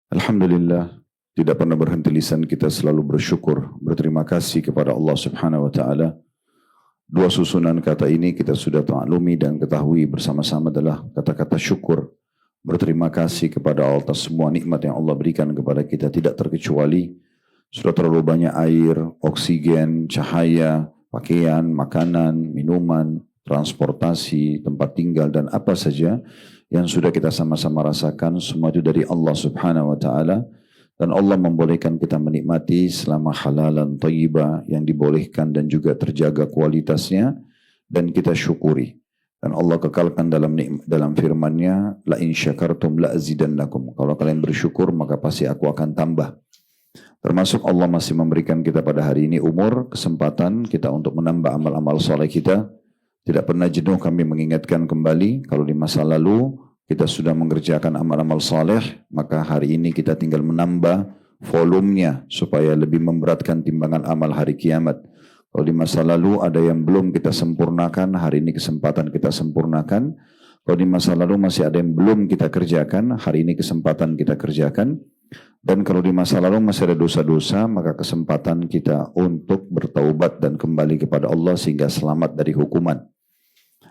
Alhamdulillah, tidak pernah berhenti lisan kita selalu bersyukur, berterima kasih kepada Allah Subhanahu wa taala. Dua susunan kata ini kita sudah maklumi dan ketahui bersama-sama adalah kata-kata syukur. Berterima kasih kepada Allah atas semua nikmat yang Allah berikan kepada kita tidak terkecuali. Sudah terlalu banyak air, oksigen, cahaya, pakaian, makanan, minuman, transportasi, tempat tinggal dan apa saja yang sudah kita sama-sama rasakan, semua itu dari Allah Subhanahu wa taala, dan Allah membolehkan kita menikmati selama halalan thayyibah yang dibolehkan dan juga terjaga kualitasnya, dan kita syukuri. Dan Allah kekalkan dalam firman-Nya, la in syakartum la azidannakum. Kalau kalian bersyukur maka pasti aku akan tambah. Termasuk Allah masih memberikan kita pada hari ini umur, kesempatan kita untuk menambah amal-amal soleh kita. Tidak pernah jenuh kami mengingatkan kembali, kalau di masa lalu kita sudah mengerjakan amal-amal saleh, maka hari ini kita tinggal menambah volumenya supaya lebih memberatkan timbangan amal hari kiamat. Kalau di masa lalu ada yang belum kita sempurnakan, hari ini kesempatan kita sempurnakan. Kalau di masa lalu masih ada yang belum kita kerjakan, hari ini kesempatan kita kerjakan. Dan kalau di masa lalu masih ada dosa-dosa, maka kesempatan kita untuk bertaubat dan kembali kepada Allah sehingga selamat dari hukuman.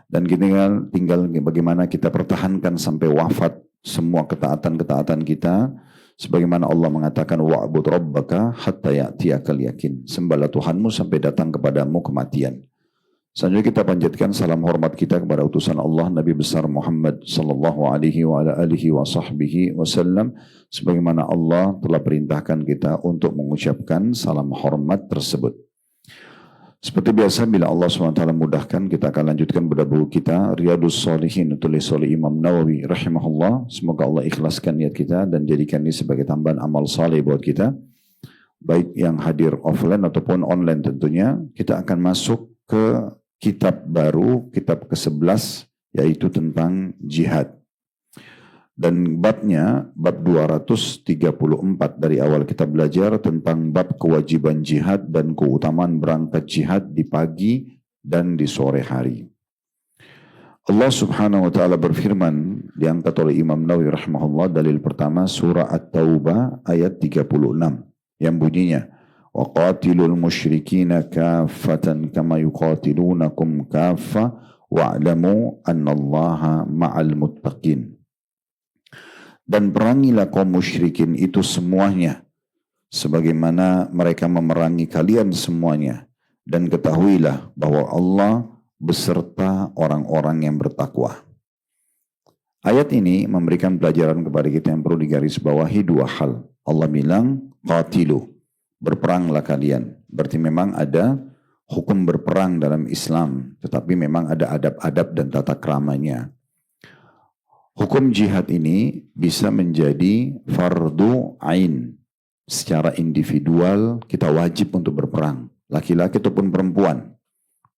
Dan tinggal bagaimana kita pertahankan sampai wafat semua ketaatan-ketaatan kita. Sebagaimana Allah mengatakan, wa'bud rabbaka hatta ya'tiyakal yakin. Sembahlah Tuhanmu sampai datang kepadamu kematian. Selanjutnya kita panjatkan salam hormat kita kepada utusan Allah Nabi besar Muhammad sallallahu alaihi wa ala alihi wa sahbihi wasallam, sebagaimana Allah telah perintahkan kita untuk mengucapkan salam hormat tersebut. Seperti biasa, bila Allah SWT mudahkan, kita akan lanjutkan pada buku kita Riyadus Shalihin, tulis oleh Imam Nawawi rahimahullah. Semoga Allah ikhlaskan niat kita dan jadikan ini sebagai tambahan amal saleh buat kita, baik yang hadir offline ataupun online tentunya. Kita akan masuk ke kitab baru, kitab ke-11, yaitu tentang jihad. Dan babnya, bab 234 dari awal kita belajar tentang bab kewajiban jihad dan keutamaan berangkat jihad di pagi dan di sore hari. Allah Subhanahu wa taala berfirman, diangkat oleh Imam Nawawi rahimahullah, dalil pertama surah At-Taubah ayat 36 yang bunyinya, wa qatilul musyrikina kaffatan kama yuqatilunakum kaffa wa'lamu annallaha ma'al muttaqin. Dan perangilah kaum musyrikin itu semuanya, sebagaimana mereka memerangi kalian semuanya. Dan ketahuilah bahwa Allah beserta orang-orang yang bertakwa. Ayat ini memberikan pelajaran kepada kita yang perlu digarisbawahi dua hal. Allah bilang, qatilu, berperanglah kalian. Berarti memang ada hukum berperang dalam Islam, tetapi memang ada adab-adab dan tata keramanya. Hukum jihad ini bisa menjadi fardu ain. Secara individual kita wajib untuk berperang, laki-laki ataupun perempuan.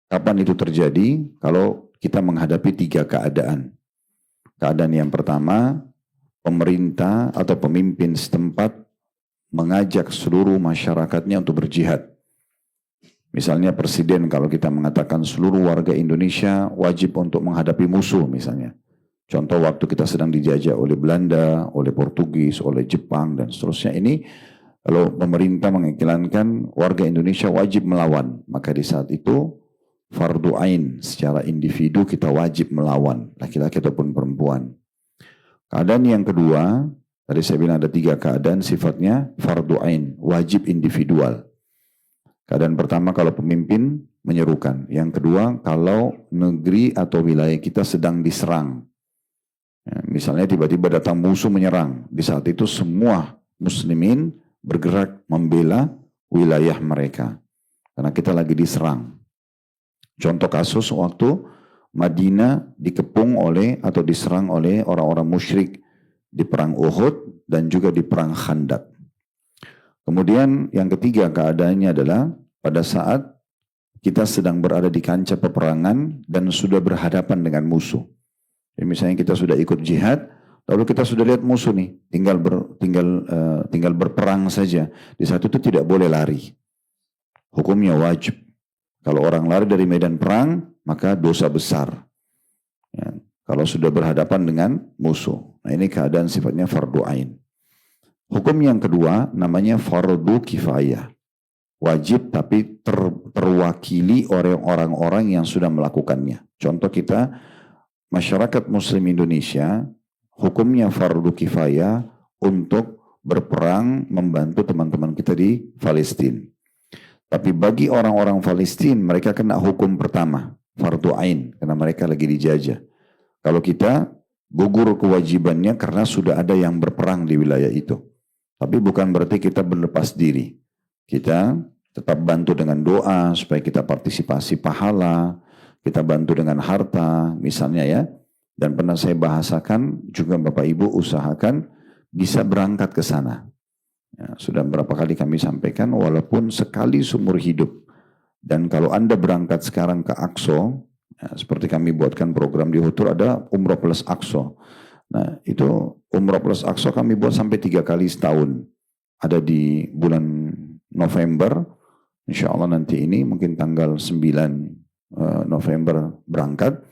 Kapan itu terjadi? Kalau kita menghadapi tiga keadaan. Keadaan yang pertama, pemerintah atau pemimpin setempat mengajak seluruh masyarakatnya untuk berjihad. Misalnya presiden, kalau kita mengatakan seluruh warga Indonesia wajib untuk menghadapi musuh misalnya. Contoh waktu kita sedang dijajah oleh Belanda, oleh Portugis, oleh Jepang, dan seterusnya. Ini kalau pemerintah mengiklankan warga Indonesia wajib melawan, maka di saat itu fardu ain, secara individu kita wajib melawan, laki-laki ataupun perempuan. Keadaan yang kedua, tadi saya bilang ada tiga keadaan, sifatnya fardu ain, wajib individual. Keadaan pertama kalau pemimpin menyerukan. Yang kedua kalau negeri atau wilayah kita sedang diserang. Ya, misalnya tiba-tiba datang musuh menyerang. Di saat itu semua muslimin bergerak membela wilayah mereka. Karena kita lagi diserang. Contoh kasus waktu Madinah dikepung oleh atau diserang oleh orang-orang musyrik di perang Uhud dan juga di perang Khandaq. Kemudian yang ketiga keadaannya adalah pada saat kita sedang berada di kancah peperangan dan sudah berhadapan dengan musuh. Jadi misalnya kita sudah ikut jihad, lalu kita sudah lihat musuh nih, tinggal berperang saja. Di saat itu tidak boleh lari. Hukumnya wajib. Kalau orang lari dari medan perang, maka dosa besar. Ya, kalau sudah berhadapan dengan musuh. Nah ini keadaan sifatnya fardu ain. Hukum yang kedua namanya fardu kifayah. Wajib tapi terwakili oleh orang-orang yang sudah melakukannya. Contoh kita, masyarakat muslim Indonesia, hukumnya fardu kifayah untuk berperang membantu teman-teman kita di Palestina. Tapi bagi orang-orang Palestina, mereka kena hukum pertama, fardu ain, karena mereka lagi dijajah. Kalau kita gugur kewajibannya karena sudah ada yang berperang di wilayah itu. Tapi bukan berarti kita berlepas diri. Kita tetap bantu dengan doa supaya kita partisipasi pahala, kita bantu dengan harta misalnya ya. Dan pernah saya bahasakan juga Bapak Ibu usahakan bisa berangkat ke sana. Ya, sudah berapa kali kami sampaikan walaupun sekali seumur hidup. Dan kalau Anda berangkat sekarang ke Aqsa, ya, seperti kami buatkan program di Hutur ada Umroh Plus Aqsa. Nah itu Umroh Plus Aqsa kami buat sampai 3 kali setahun. Ada di bulan November, insya Allah nanti ini mungkin tanggal 9 November berangkat.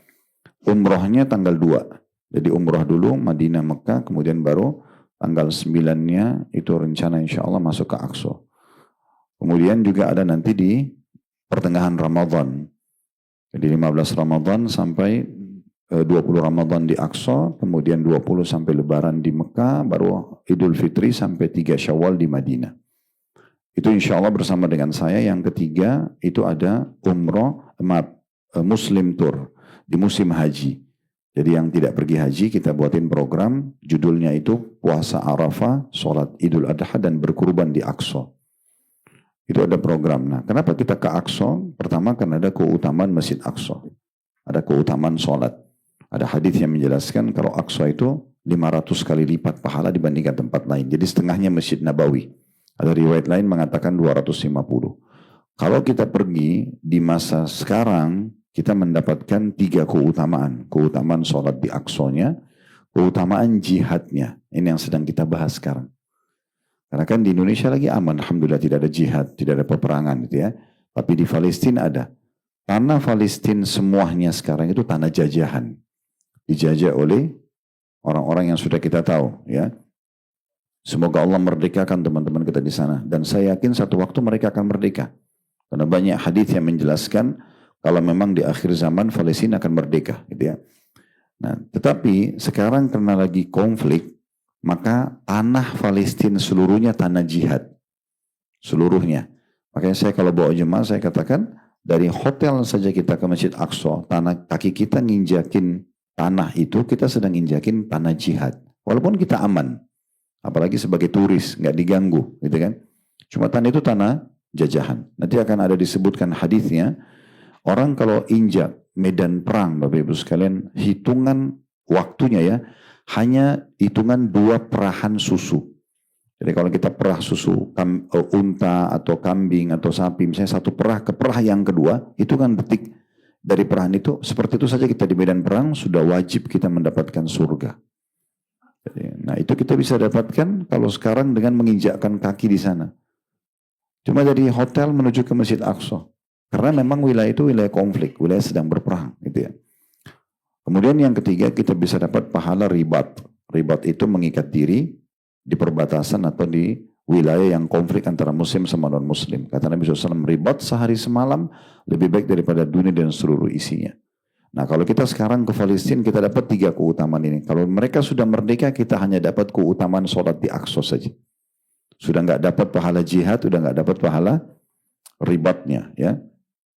Umrohnya tanggal 2. Jadi umroh dulu Madinah Mekah, kemudian baru tanggal 9-nya itu rencana insya Allah masuk ke Aqsa. Kemudian juga ada nanti di pertengahan Ramadan. Jadi 15 Ramadan sampai 20 Ramadan di Aqsa, kemudian 20 sampai Lebaran di Mekah, baru Idul Fitri sampai 3 Syawal di Madinah. Itu insya Allah bersama dengan saya. Yang ketiga itu ada Muslim Tour di musim haji. Jadi yang tidak pergi haji kita buatin program, judulnya itu Puasa Arafah, Sholat Idul Adha dan Berkurban di Aqsa. Itu ada program. Nah, kenapa kita ke Aqsa? Pertama karena ada keutamaan Masjid Aqsa. Ada keutamaan sholat. Ada hadis yang menjelaskan kalau Aqsa itu 500 kali lipat pahala dibandingkan tempat lain. Jadi setengahnya Masjid Nabawi. Ada riwayat lain mengatakan 250. Kalau kita pergi di masa sekarang, kita mendapatkan 3 keutamaan. Keutamaan sholat di Aqsa-nya, keutamaan jihadnya. Ini yang sedang kita bahas sekarang. Karena kan di Indonesia lagi aman, alhamdulillah tidak ada jihad, tidak ada peperangan gitu ya. Tapi di Palestina ada. Tanah Palestina semuanya sekarang itu tanah jajahan. Dijajah oleh orang-orang yang sudah kita tahu ya. Semoga Allah merdekakan teman-teman kita di sana. Dan saya yakin satu waktu mereka akan merdeka. Karena banyak hadis yang menjelaskan kalau memang di akhir zaman Palestina akan merdeka gitu ya. Nah, tetapi sekarang karena lagi konflik, maka tanah Palestina seluruhnya tanah jihad. Seluruhnya. Makanya saya kalau bawa jemaah saya katakan dari hotel saja kita ke Masjid Aqsa, kaki kita nginjakin tanah itu, kita sedang injakin tanah jihad. Walaupun kita aman. Apalagi sebagai turis, nggak diganggu. Gitu kan? Cuma tanah itu tanah jajahan. Nanti akan ada disebutkan hadisnya. Orang kalau injak medan perang, Bapak Ibu sekalian, hitungan waktunya ya, hanya hitungan 2 perahan susu. Jadi kalau kita perah susu unta atau kambing atau sapi, misalnya 1 perah ke perah yang kedua, itu kan detik. Dari perahan itu, seperti itu saja kita di medan perang, sudah wajib kita mendapatkan surga. Nah itu kita bisa dapatkan kalau sekarang dengan menginjakkan kaki di sana. Cuma dari hotel menuju ke Masjid Aqsa. Karena memang wilayah itu wilayah konflik, wilayah sedang berperang. Gitu ya. Kemudian yang ketiga kita bisa dapat pahala ribat. Ribat itu mengikat diri di perbatasan atau di wilayah yang konflik antara muslim sama non-muslim. Kata Nabi SAW, ribat sehari semalam lebih baik daripada dunia dan seluruh isinya. Nah kalau kita sekarang ke Palestina, kita dapat 3 keutamaan ini. Kalau mereka sudah merdeka, kita hanya dapat keutamaan sholat di Aqsa saja. Sudah nggak dapat pahala jihad, sudah nggak dapat pahala ribatnya. Ya.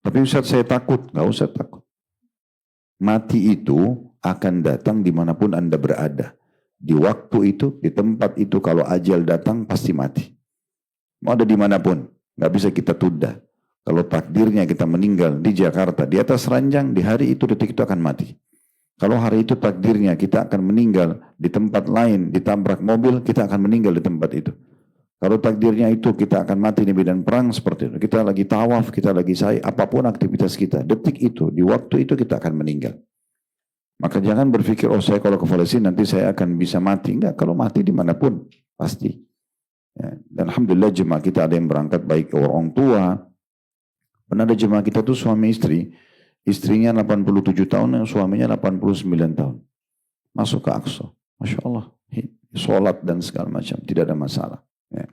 Tapi Ustaz saya takut. Nggak usah takut. Mati itu akan datang dimanapun Anda berada. Di waktu itu, di tempat itu, kalau ajal datang pasti mati. Mau ada dimanapun, nggak bisa kita tunda. Kalau takdirnya kita meninggal di Jakarta, di atas ranjang, di hari itu, detik itu akan mati. Kalau hari itu takdirnya kita akan meninggal di tempat lain, ditabrak mobil, kita akan meninggal di tempat itu. Kalau takdirnya itu kita akan mati di medan perang seperti itu. Kita lagi tawaf, kita lagi sa'i, apapun aktivitas kita, detik itu, di waktu itu kita akan meninggal. Maka jangan berpikir, oh saya kalau ke Palestina nanti saya akan bisa mati. Enggak, kalau mati dimanapun, pasti. Ya, dan Alhamdulillah jemaah kita ada yang berangkat baik orang tua. Pernah ada jemaah kita tuh suami istri. Istrinya 87 tahun, yang suaminya 89 tahun. Masuk ke Aqsa. Masya Allah. sholat dan segala macam, tidak ada masalah. Ya.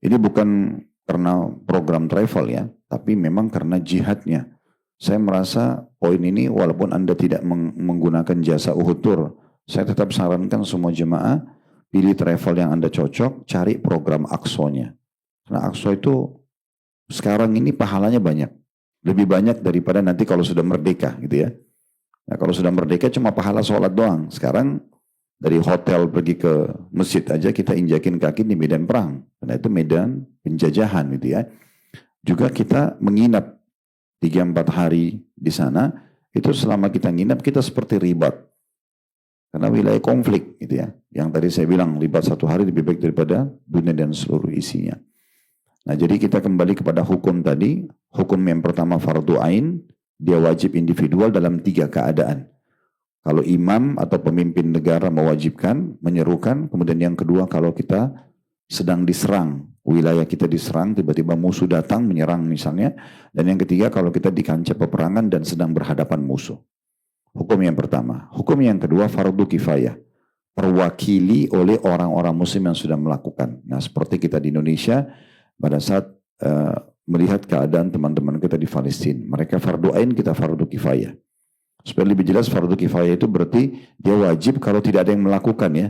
Ini bukan karena program travel ya, tapi memang karena jihadnya. Saya merasa poin ini walaupun Anda tidak menggunakan jasa Uhud Tour, saya tetap sarankan semua jemaah pilih travel yang Anda cocok, cari program Aqsa-nya. Karena Aqsa itu sekarang ini pahalanya banyak. Lebih banyak daripada nanti kalau sudah merdeka gitu ya. Nah kalau sudah merdeka cuma pahala sholat doang. Sekarang dari hotel pergi ke masjid aja kita injakin kaki di medan perang. Karena itu medan penjajahan gitu ya. Juga kita menginap 3-4 hari di sana. Itu selama kita nginap kita seperti ribat. Karena wilayah konflik gitu ya. Yang tadi saya bilang ribat 1 hari lebih baik daripada dunia dan seluruh isinya. Nah jadi kita kembali kepada hukum tadi. Hukum yang pertama fardu ain. Dia wajib individual dalam 3 keadaan. Kalau imam atau pemimpin negara mewajibkan, menyerukan. Kemudian yang kedua kalau kita sedang diserang. Wilayah kita diserang, tiba-tiba musuh datang menyerang misalnya. Dan yang ketiga kalau kita di kancah peperangan dan sedang berhadapan musuh. Hukum yang pertama. Hukum yang kedua fardu kifayah. Terwakili oleh orang-orang muslim yang sudah melakukan. Nah seperti kita di Indonesia pada saat melihat keadaan teman-teman kita di Palestina. Mereka fardu ain, kita fardu kifayah. Supaya lebih jelas fardu kifayah itu berarti dia wajib kalau tidak ada yang melakukan ya.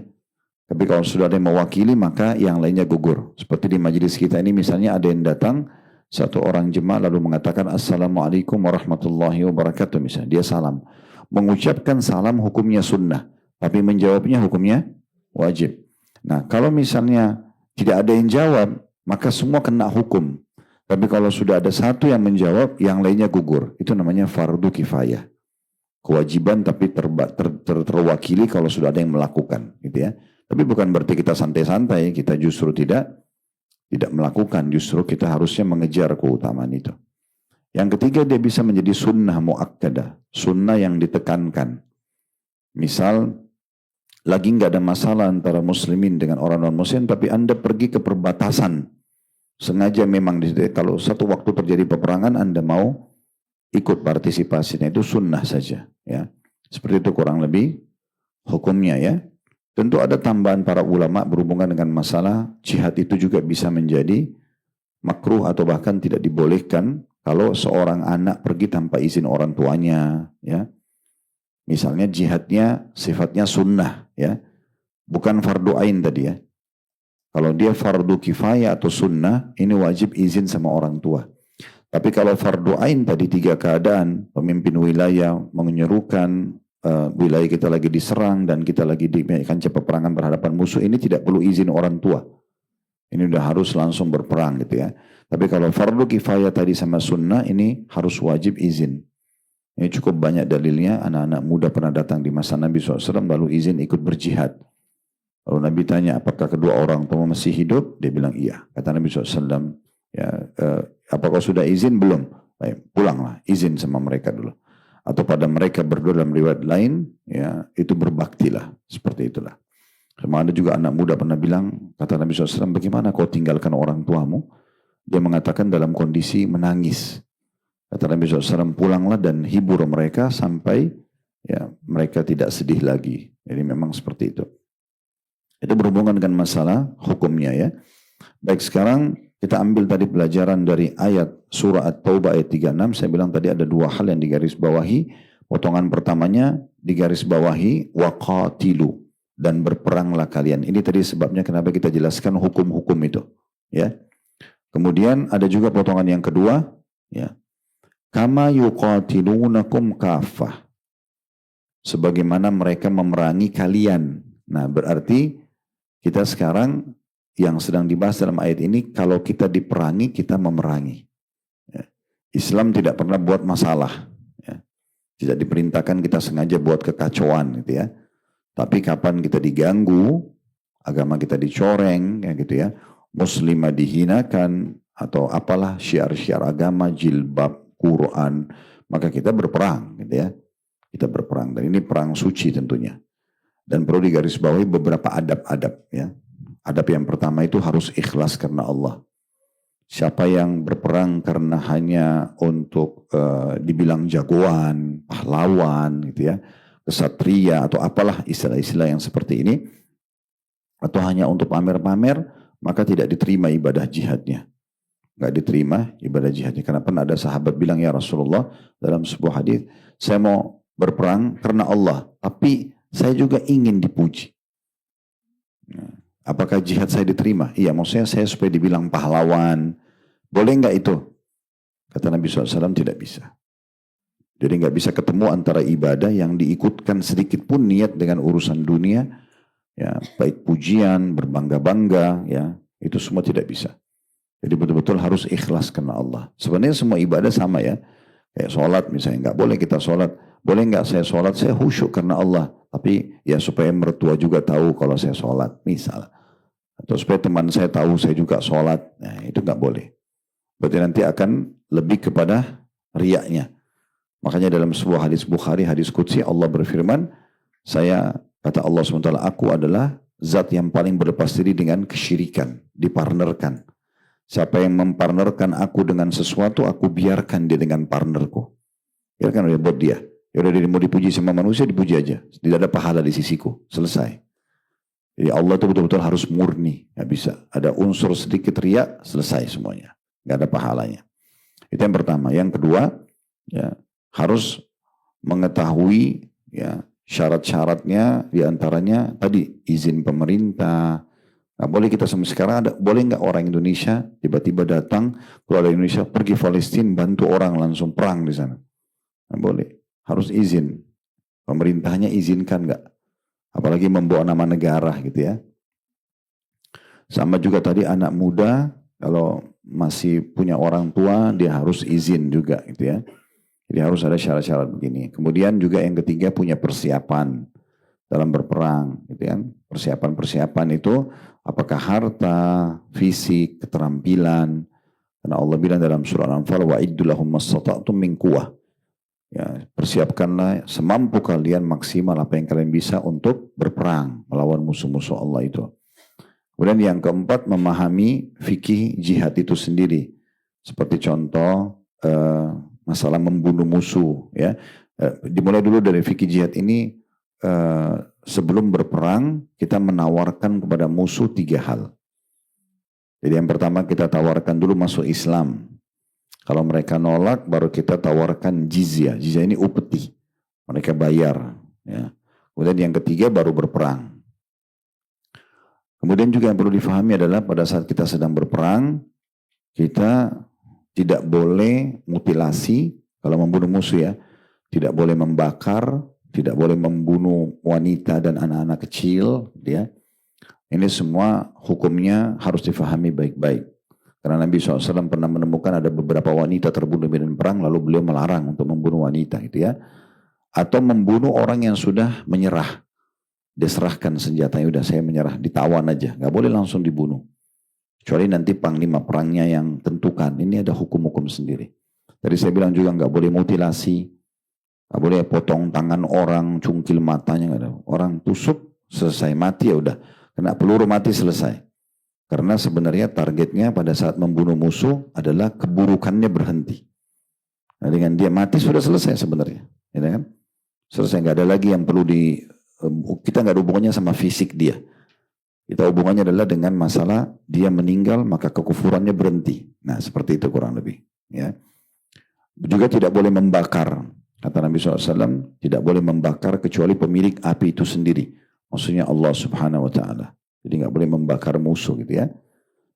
Tapi kalau sudah ada yang mewakili maka yang lainnya gugur. Seperti di majelis kita ini misalnya ada yang datang, satu orang jemaah lalu mengatakan Assalamualaikum warahmatullahi wabarakatuh misalnya. Dia salam. Mengucapkan salam hukumnya sunnah. Tapi menjawabnya hukumnya wajib. Nah kalau misalnya tidak ada yang jawab maka semua kena hukum. Tapi kalau sudah ada satu yang menjawab yang lainnya gugur. Itu namanya fardu kifayah. Kewajiban tapi terwakili kalau sudah ada yang melakukan gitu ya. Tapi bukan berarti kita santai-santai, kita justru tidak melakukan, justru kita harusnya mengejar keutamaan itu. Yang ketiga dia bisa menjadi sunnah muakkadah, sunnah yang ditekankan. Misal lagi nggak ada masalah antara muslimin dengan orang non muslim tapi Anda pergi ke perbatasan. Sengaja memang kalau satu waktu terjadi peperangan Anda mau ikut partisipasinya itu sunnah saja ya. Seperti itu kurang lebih hukumnya ya. Tentu ada tambahan para ulama berhubungan dengan masalah jihad itu juga bisa menjadi makruh atau bahkan tidak dibolehkan kalau seorang anak pergi tanpa izin orang tuanya ya. Misalnya jihadnya sifatnya sunnah ya. Bukan fardu ain tadi ya. Kalau dia fardu kifayah atau sunnah ini wajib izin sama orang tua. Tapi kalau fardu ain tadi 3 keadaan, pemimpin wilayah menyerukan wilayah kita lagi diserang dan kita lagi di kancah peperangan berhadapan musuh, ini tidak perlu izin orang tua. Ini udah harus langsung berperang gitu ya. Tapi kalau fardu kifayah tadi sama sunnah ini harus wajib izin. Ini cukup banyak dalilnya, anak-anak muda pernah datang di masa Nabi SAW lalu izin ikut berjihad. Lalu Nabi tanya apakah kedua orang tua masih hidup? Dia bilang iya. Kata Nabi SAW, ya, apakah sudah izin? Belum. Baik, pulanglah, izin sama mereka dulu. Atau pada mereka berdua dalam riwayat lain, ya itu berbaktilah. Seperti itulah. Sama ada juga anak muda pernah bilang, kata Nabi SAW, bagaimana kau tinggalkan orang tuamu? Dia mengatakan dalam kondisi menangis. Kata Nabi SAW, pulanglah dan hibur mereka sampai ya mereka tidak sedih lagi. Jadi memang seperti itu. Itu berhubungan dengan masalah hukumnya ya. Baik sekarang kita ambil tadi pelajaran dari ayat surah At-Taubah ayat 36. Saya bilang tadi ada 2 hal yang digarisbawahi. Potongan pertamanya digarisbawahi waqatilu dan berperanglah kalian. Ini tadi sebabnya kenapa kita jelaskan hukum-hukum itu. Ya. Kemudian ada juga potongan yang kedua. Ya. Kama yuqatilunakum kafah. Sebagaimana mereka memerangi kalian. Nah berarti kita sekarang yang sedang dibahas dalam ayat ini, kalau kita diperangi, kita memerangi. Ya. Islam tidak pernah buat masalah. Ya. Tidak diperintahkan kita sengaja buat kekacauan gitu ya. Tapi kapan kita diganggu, agama kita dicoreng, ya gitu ya. Muslimah dihinakan, atau apalah syiar-syiar agama, jilbab, Quran, maka kita berperang gitu ya. Kita berperang, dan ini perang suci tentunya. Dan perlu digarisbawahi beberapa adab-adab ya. Adab yang pertama itu harus ikhlas karena Allah. Siapa yang berperang karena hanya untuk dibilang jagoan, pahlawan gitu ya, kesatria atau apalah istilah-istilah yang seperti ini, atau hanya untuk pamer-pamer, maka tidak diterima ibadah jihadnya. Nggak diterima ibadah jihadnya. Karena pernah ada sahabat bilang, ya Rasulullah, dalam sebuah hadis, saya mau berperang karena Allah, tapi saya juga ingin dipuji. Nah, apakah jihad saya diterima? Iya, maksudnya saya supaya dibilang pahlawan. Boleh nggak itu? Kata Nabi SAW, tidak bisa. Jadi nggak bisa ketemu antara ibadah yang diikutkan sedikit pun niat dengan urusan dunia, ya baik pujian, berbangga-bangga, ya itu semua tidak bisa. Jadi betul-betul harus ikhlas karena Allah. Sebenarnya semua ibadah sama ya. Kayak sholat misalnya, nggak boleh kita sholat. Boleh nggak saya sholat? Saya khusyuk karena Allah. Tapi ya supaya mertua juga tahu kalau saya sholat, misal. Atau supaya teman saya tahu saya juga sholat. Nah itu nggak boleh. Berarti nanti akan lebih kepada riyaknya. Makanya dalam sebuah hadis Bukhari, hadis Qudsi, Allah berfirman, kata Allah SWT, aku adalah zat yang paling berlepas diri dengan kesyirikan, dipartnerkan. Siapa yang mempartnerkan aku dengan sesuatu, aku biarkan dia dengan partnerku. Biarkan dia buat dia. Ya udah, dia mau dipuji sama manusia, dipuji aja. Tidak ada pahala di sisiku. Selesai. Jadi Allah itu betul-betul harus murni. Nggak bisa. Ada unsur sedikit riya, selesai semuanya. Nggak ada pahalanya. Itu yang pertama. Yang kedua, ya, harus mengetahui ya syarat-syaratnya, diantaranya tadi izin pemerintah. Nggak boleh kita sampai sekarang boleh nggak orang Indonesia tiba-tiba datang keluar dari Indonesia pergi Palestina bantu orang langsung perang di sana? Nggak boleh, harus izin. Pemerintahnya izinkan nggak? Apalagi membawa nama negara gitu ya. Sama juga tadi anak muda kalau masih punya orang tua dia harus izin juga gitu ya. Jadi harus ada syarat-syarat begini. Kemudian juga yang ketiga punya persiapan dalam berperang, gitu kan? Persiapan-persiapan itu apakah harta, fisik, keterampilan. Karena Allah bilang dalam surah Al-Anfal, wa'iddu lahum mastata'tum min quwwah. Ya, persiapkanlah semampu kalian maksimal apa yang kalian bisa untuk berperang melawan musuh-musuh Allah itu. Kemudian yang keempat memahami fikih jihad itu sendiri. Seperti contoh masalah membunuh musuh ya. Dimulai dulu dari fikih jihad ini, sebelum berperang kita menawarkan kepada musuh 3 hal. Jadi yang pertama kita tawarkan dulu masuk Islam. Kalau mereka nolak baru kita tawarkan jizyah. Jizyah ini upeti. Mereka bayar ya. Kemudian yang ketiga baru berperang. Kemudian juga yang perlu difahami adalah pada saat kita sedang berperang kita tidak boleh mutilasi kalau membunuh musuh ya. Tidak boleh membakar, tidak boleh membunuh wanita dan anak-anak kecil. Ya. Ini semua hukumnya harus difahami baik-baik. Karena Nabi SAW pernah menemukan ada beberapa wanita terbunuh di medan perang, lalu beliau melarang untuk membunuh wanita. Gitu ya. Atau membunuh orang yang sudah menyerah. Diserahkan senjatanya, udah saya menyerah, ditawan aja. Gak boleh langsung dibunuh. Kecuali nanti panglima perangnya yang tentukan. Ini ada hukum-hukum sendiri. Tadi saya bilang juga nggak boleh mutilasi, nggak boleh potong tangan orang, cungkil matanya, nggak ada. Orang tusuk, selesai mati ya udah. Kena peluru mati selesai. Karena sebenarnya targetnya pada saat membunuh musuh adalah keburukannya berhenti. Nah, dengan dia mati sudah selesai sebenarnya, ya kan? Selesai, nggak ada lagi yang perlu kita nggak ada hubungannya sama fisik dia. Kita hubungannya adalah dengan masalah dia meninggal maka kekufurannya berhenti. Nah seperti itu kurang lebih. Ya. Juga tidak boleh membakar. Kata Nabi SAW, tidak boleh membakar kecuali pemilik api itu sendiri. Maksudnya Allah Subhanahu Wa Taala. Jadi nggak boleh membakar musuh gitu ya.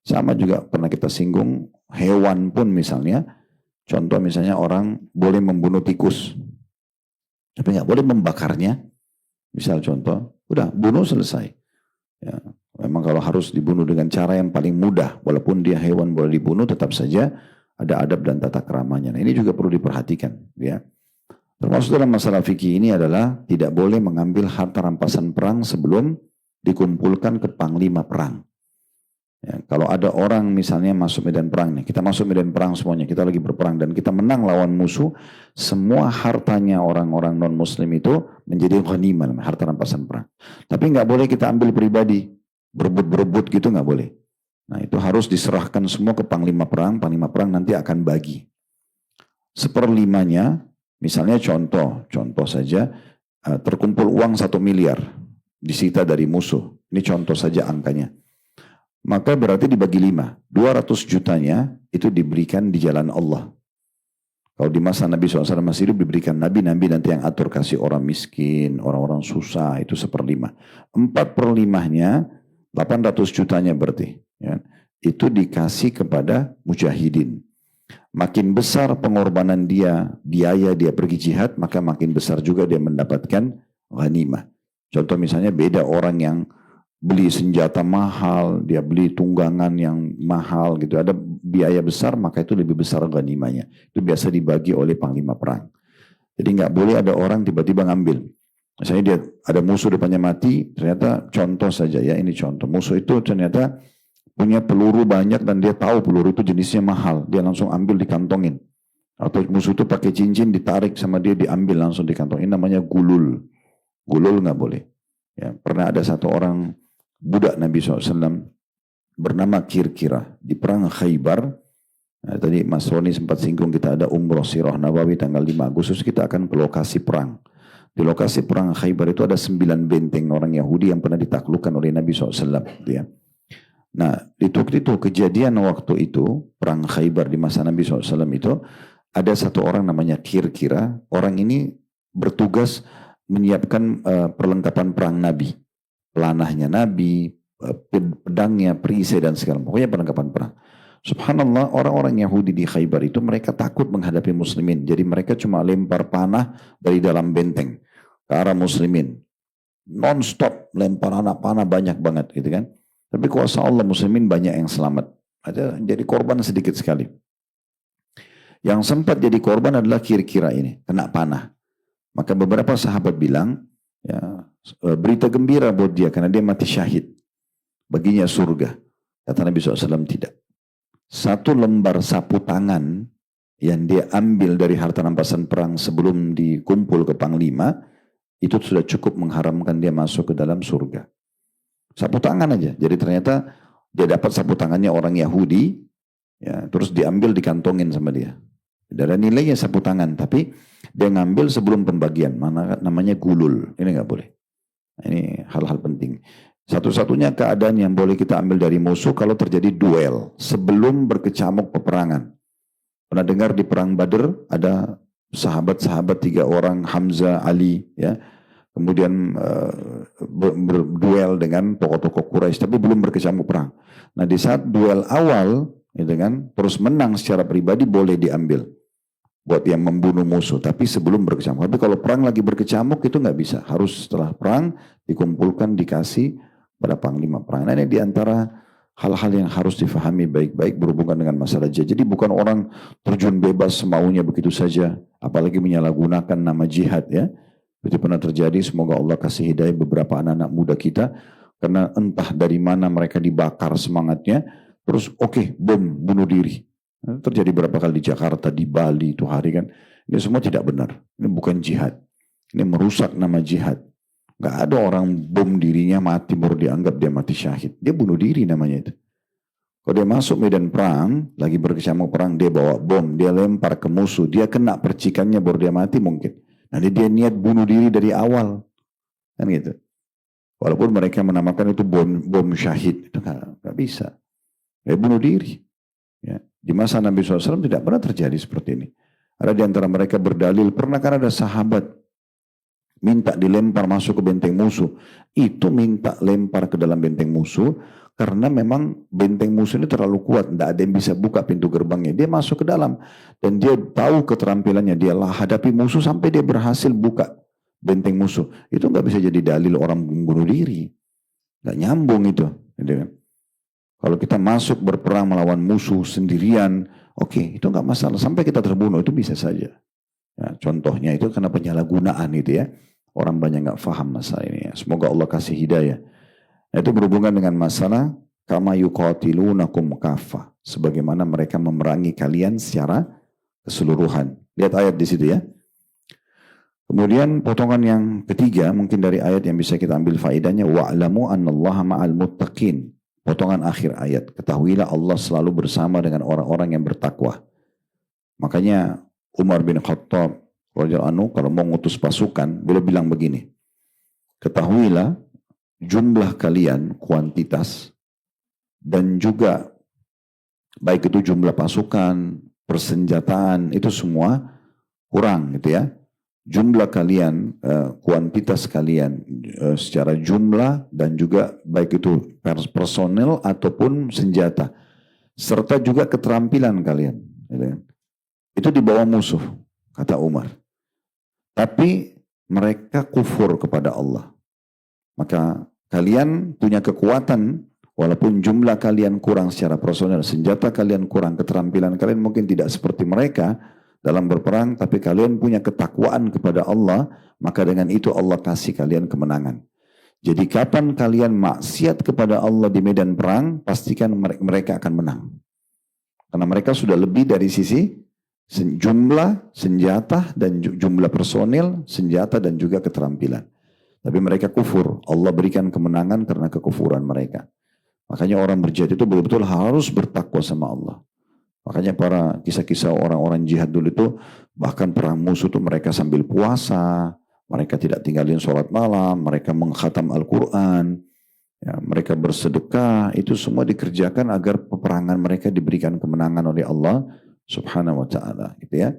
Sama juga pernah kita singgung hewan pun misalnya. Contoh misalnya orang boleh membunuh tikus. Tapi nggak boleh membakarnya. Misal contoh, udah bunuh selesai. Ya, memang kalau harus dibunuh dengan cara yang paling mudah, walaupun dia hewan boleh dibunuh, tetap saja ada adab dan tata keramanya. Nah, ini juga perlu diperhatikan. Ya. Termasuk dalam masalah fikih ini adalah tidak boleh mengambil harta rampasan perang sebelum dikumpulkan ke panglima perang. Ya, kalau ada orang misalnya masuk medan perang nih, kita masuk medan perang semuanya, kita lagi berperang dan kita menang lawan musuh, semua hartanya orang-orang non muslim itu menjadi ghanimah, harta rampasan perang. Tapi nggak boleh kita ambil pribadi, berebut-berebut gitu nggak boleh. Nah itu harus diserahkan semua ke panglima perang nanti akan bagi. 1/5-nya, misalnya contoh saja, terkumpul uang 1 miliar. disita dari musuh. Ini contoh saja angkanya. Maka berarti dibagi 5. 200 jutanya itu diberikan di jalan Allah. Kalau di masa Nabi SAW masih hidup diberikan Nabi nanti yang atur kasih orang miskin, orang-orang susah, itu 1/5. 4/5-nya, 800 jutanya berarti. Ya, itu dikasih kepada mujahidin. Makin besar pengorbanan dia, biaya dia pergi jihad, maka makin besar juga dia mendapatkan ghanimah. Contoh misalnya beda orang yang beli senjata mahal, dia beli tunggangan yang mahal gitu. Ada biaya besar, maka itu lebih besar ghanimahnya. Itu biasa dibagi oleh panglima perang. Jadi nggak boleh ada orang tiba-tiba ngambil. Misalnya dia ada musuh depannya mati, ternyata contoh saja ya, ini contoh. Musuh itu ternyata punya peluru banyak dan dia tahu peluru itu jenisnya mahal. Dia langsung ambil dikantongin. Atau musuh itu pakai cincin ditarik sama dia diambil langsung dikantongin. Ini namanya gulul. Gulul nggak boleh. Ya, pernah ada satu orang budak Nabi SAW bernama Kirkirah di perang Khaybar. Nah, tadi Mas Roni sempat singgung kita ada umroh Sirah Nabawi tanggal 5 Agustus kita akan ke lokasi perang. Di lokasi perang Khaybar itu ada 9 benteng orang Yahudi yang pernah ditaklukkan oleh Nabi SAW. Gitu ya. Nah itu kejadian waktu itu perang Khaybar di masa Nabi SAW itu ada satu orang namanya Kirkirah. Orang ini bertugas menyiapkan perlengkapan perang Nabi. Pelanahnya Nabi, pedangnya, perisai dan segala pokoknya perlengkapan perang. Subhanallah orang-orang Yahudi di Khaybar itu mereka takut menghadapi muslimin. Jadi mereka cuma lempar panah dari dalam benteng ke arah muslimin. Non-stop lempar anak panah banyak banget gitu kan. Tapi kuasa Allah muslimin banyak yang selamat. Ada jadi korban sedikit sekali. Yang sempat jadi korban adalah Kirkirah ini, kena panah. Maka beberapa sahabat bilang, ya, berita gembira buat dia karena dia mati syahid. Baginya surga. Kata Nabi SAW tidak. 1 lembar sapu tangan yang dia ambil dari harta rampasan perang sebelum dikumpul ke panglima, itu sudah cukup mengharamkan dia masuk ke dalam surga. Sapu tangan aja. Jadi ternyata dia dapat sapu tangannya orang Yahudi, ya, terus diambil dikantongin sama dia. Tidak ada nilainya sapu tangan, tapi dia ngambil sebelum pembagian. Namanya gulul. Ini nggak boleh. Ini hal-hal penting. Satu-satunya keadaan yang boleh kita ambil dari musuh kalau terjadi duel sebelum berkecamuk peperangan. Pernah dengar di perang Badr ada sahabat-sahabat 3 orang, Hamzah, Ali, ya. Kemudian berduel dengan tokoh-tokoh Quraisy, tapi belum berkecamuk perang. Nah di saat duel awal, gitu kan, terus menang secara pribadi boleh diambil buat yang membunuh musuh, tapi sebelum berkecamuk. Tapi kalau perang lagi berkecamuk itu nggak bisa, harus setelah perang dikumpulkan dikasih pada panglima perang. Nah, ini diantara hal-hal yang harus difahami baik-baik berhubungan dengan masalah jihad. Jadi bukan orang terjun bebas semaunya begitu saja, apalagi menyalahgunakan nama jihad ya. Itu pernah terjadi, semoga Allah kasih hidayah beberapa anak-anak muda kita, karena entah dari mana mereka dibakar semangatnya, terus oke, bom, bunuh diri. Terjadi berapa kali di Jakarta, di Bali itu hari kan. Ini semua tidak benar. Ini bukan jihad. Ini merusak nama jihad. Gak ada orang bom dirinya mati baru dianggap dia mati syahid. Dia bunuh diri namanya itu. Kalau dia masuk medan perang, lagi berkecamuk perang, dia bawa bom, dia lempar ke musuh, dia kena percikannya baru dia mati mungkin. Nanti dia niat bunuh diri dari awal. Kan gitu. Walaupun mereka menamakan itu bom syahid. Itu gak bisa. Dia bunuh diri. Ya. Di masa Nabi SAW tidak pernah terjadi seperti ini. Ada di antara mereka berdalil, pernah kan ada sahabat minta dilempar masuk ke benteng musuh. Itu minta lempar ke dalam benteng musuh, karena memang benteng musuh ini terlalu kuat, tidak ada yang bisa buka pintu gerbangnya. Dia masuk ke dalam, dan dia tahu keterampilannya, dia hadapi musuh sampai dia berhasil buka benteng musuh. Itu nggak bisa jadi dalil orang bunuh diri. Nggak nyambung itu. Gitu kan? Kalau kita masuk berperang melawan musuh sendirian, oke, itu nggak masalah. Sampai kita terbunuh itu bisa saja. Ya, contohnya itu karena penyalahgunaan itu ya. Orang banyak nggak paham masalah ini. Ya. Semoga Allah kasih hidayah. Itu berhubungan dengan masalah kama yuqatilunakum kafah. Sebagaimana mereka memerangi kalian secara keseluruhan. Lihat ayat di situ ya. Kemudian potongan yang ketiga mungkin dari ayat yang bisa kita ambil faedahnya, wa'lamu annallaha ma'al muttaqin. Potongan akhir ayat, ketahuilah Allah selalu bersama dengan orang-orang yang bertakwa. Makanya Umar bin Khattab radhiyallahu anhu kalau mau ngutus pasukan, beliau bilang begini, ketahuilah jumlah kalian, kuantitas, dan juga baik itu jumlah pasukan, persenjataan, itu semua kurang gitu ya. Jumlah kalian, kuantitas kalian secara jumlah dan juga baik itu personel ataupun senjata. Serta juga keterampilan kalian. Gitu ya. Itu di bawah musuh, kata Umar. Tapi mereka kufur kepada Allah. Maka kalian punya kekuatan, walaupun jumlah kalian kurang secara personel, senjata kalian kurang, keterampilan kalian mungkin tidak seperti mereka dalam berperang, tapi kalian punya ketakwaan kepada Allah, maka dengan itu Allah kasih kalian kemenangan. Jadi kapan kalian maksiat kepada Allah di medan perang, pastikan mereka akan menang. Karena mereka sudah lebih dari sisi jumlah senjata dan jumlah personil, senjata dan juga keterampilan. Tapi mereka kufur, Allah berikan kemenangan karena kekufuran mereka. Makanya orang berjihad itu betul-betul harus bertakwa sama Allah. Makanya para kisah-kisah orang-orang jihad dulu itu, bahkan perang musuh itu mereka sambil puasa, mereka tidak tinggalin sholat malam, mereka mengkhatam Al-Quran, ya, mereka bersedekah, itu semua dikerjakan agar peperangan mereka diberikan kemenangan oleh Allah Subhanahu wa ta'ala, gitu ya.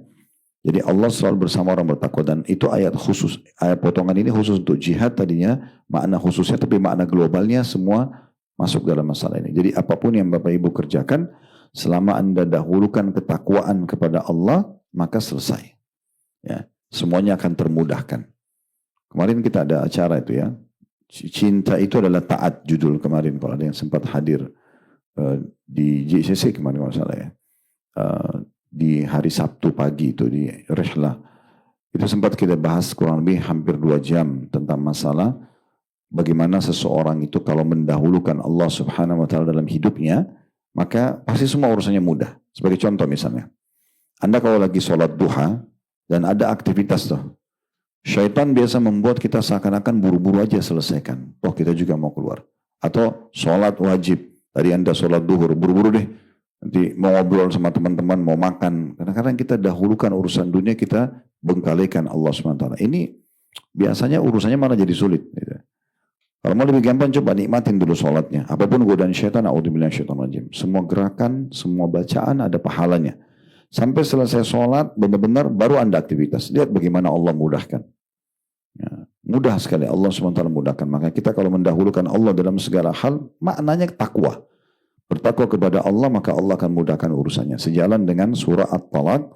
Jadi Allah selalu bersama orang bertakwa, dan itu ayat khusus, ayat potongan ini khusus untuk jihad tadinya, makna khususnya, tapi makna globalnya semua masuk dalam masalah ini. Jadi apapun yang Bapak Ibu kerjakan, selama Anda dahulukan ketakwaan kepada Allah, maka selesai. Ya, semuanya akan termudahkan. Kemarin kita ada acara itu ya, cinta itu adalah taat, judul kemarin, kalau ada yang sempat hadir di JCC kemarin kalau salah ya. Di hari Sabtu pagi itu di Rihlah, itu sempat kita bahas kurang lebih hampir 2 jam tentang masalah bagaimana seseorang itu kalau mendahulukan Allah Subhanahu wa ta'ala dalam hidupnya, maka pasti semua urusannya mudah. Sebagai contoh misalnya, Anda kalau lagi sholat duha dan ada aktivitas tuh, syaitan biasa membuat kita seakan-akan buru-buru aja selesaikan. Oh, kita juga mau keluar. Atau sholat wajib, tadi Anda sholat duhur, buru-buru deh. Nanti mau ngobrol sama teman-teman, mau makan. Kadang-kadang kita dahulukan urusan dunia, kita bengkalikan Allah SWT. Ini biasanya urusannya malah jadi sulit. Gitu. Kalau mau lebih gampang, coba nikmatin dulu sholatnya. Apapun godaan syaitan, a'udzubillahi minasyaitonir rajim. Semua gerakan, semua bacaan ada pahalanya. Sampai selesai sholat, benar-benar baru Anda aktivitas. Lihat bagaimana Allah mudahkan. Ya, mudah sekali Allah SWT mudahkan. Maka kita kalau mendahulukan Allah dalam segala hal, maknanya takwa. Bertakwa kepada Allah, maka Allah akan mudahkan urusannya. Sejalan dengan surah At-Talaq,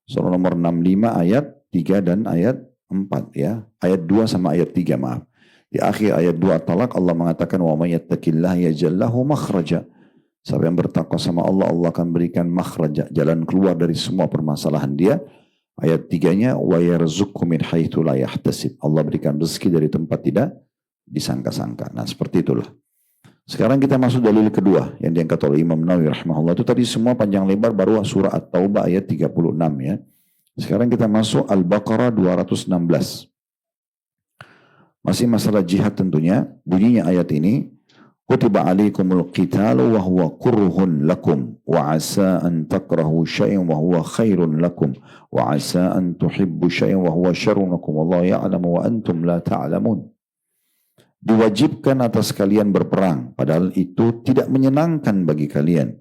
surah nomor 65 ayat 3 dan ayat 4 ya. Ayat 2 sama ayat 3, maaf. Di akhir ayat 2 At-Talaq Allah mengatakan wa may yattaqillaha yaj'al lahu makhraja. Siapa yang bertakwa sama Allah, Allah akan berikan makhraja, jalan keluar dari semua permasalahan dia. Ayat 3-nya wa yarzuqhu min haitsu la yahtasib. Allah berikan rezeki dari tempat tidak disangka-sangka. Nah, seperti itulah. Sekarang kita masuk dalil kedua yang diangkat oleh Imam Nawawi rahimahullah. Itu tadi semua panjang lebar baru surah At-Taubah ayat 36 ya. Sekarang kita masuk Al-Baqarah 216. Masih masalah jihad tentunya. Bunyinya ayat ini, kutiba alaikumul qitalu wa huwa kurhun lakum wa asa an takrahu syai'an wa huwa khairun lakum wa asa an tuhibbu syai'an wa huwa syarrun lakum wallahu ya'lamu wa antum la ta'lamun. Diwajibkan atas kalian berperang, padahal itu tidak menyenangkan bagi kalian.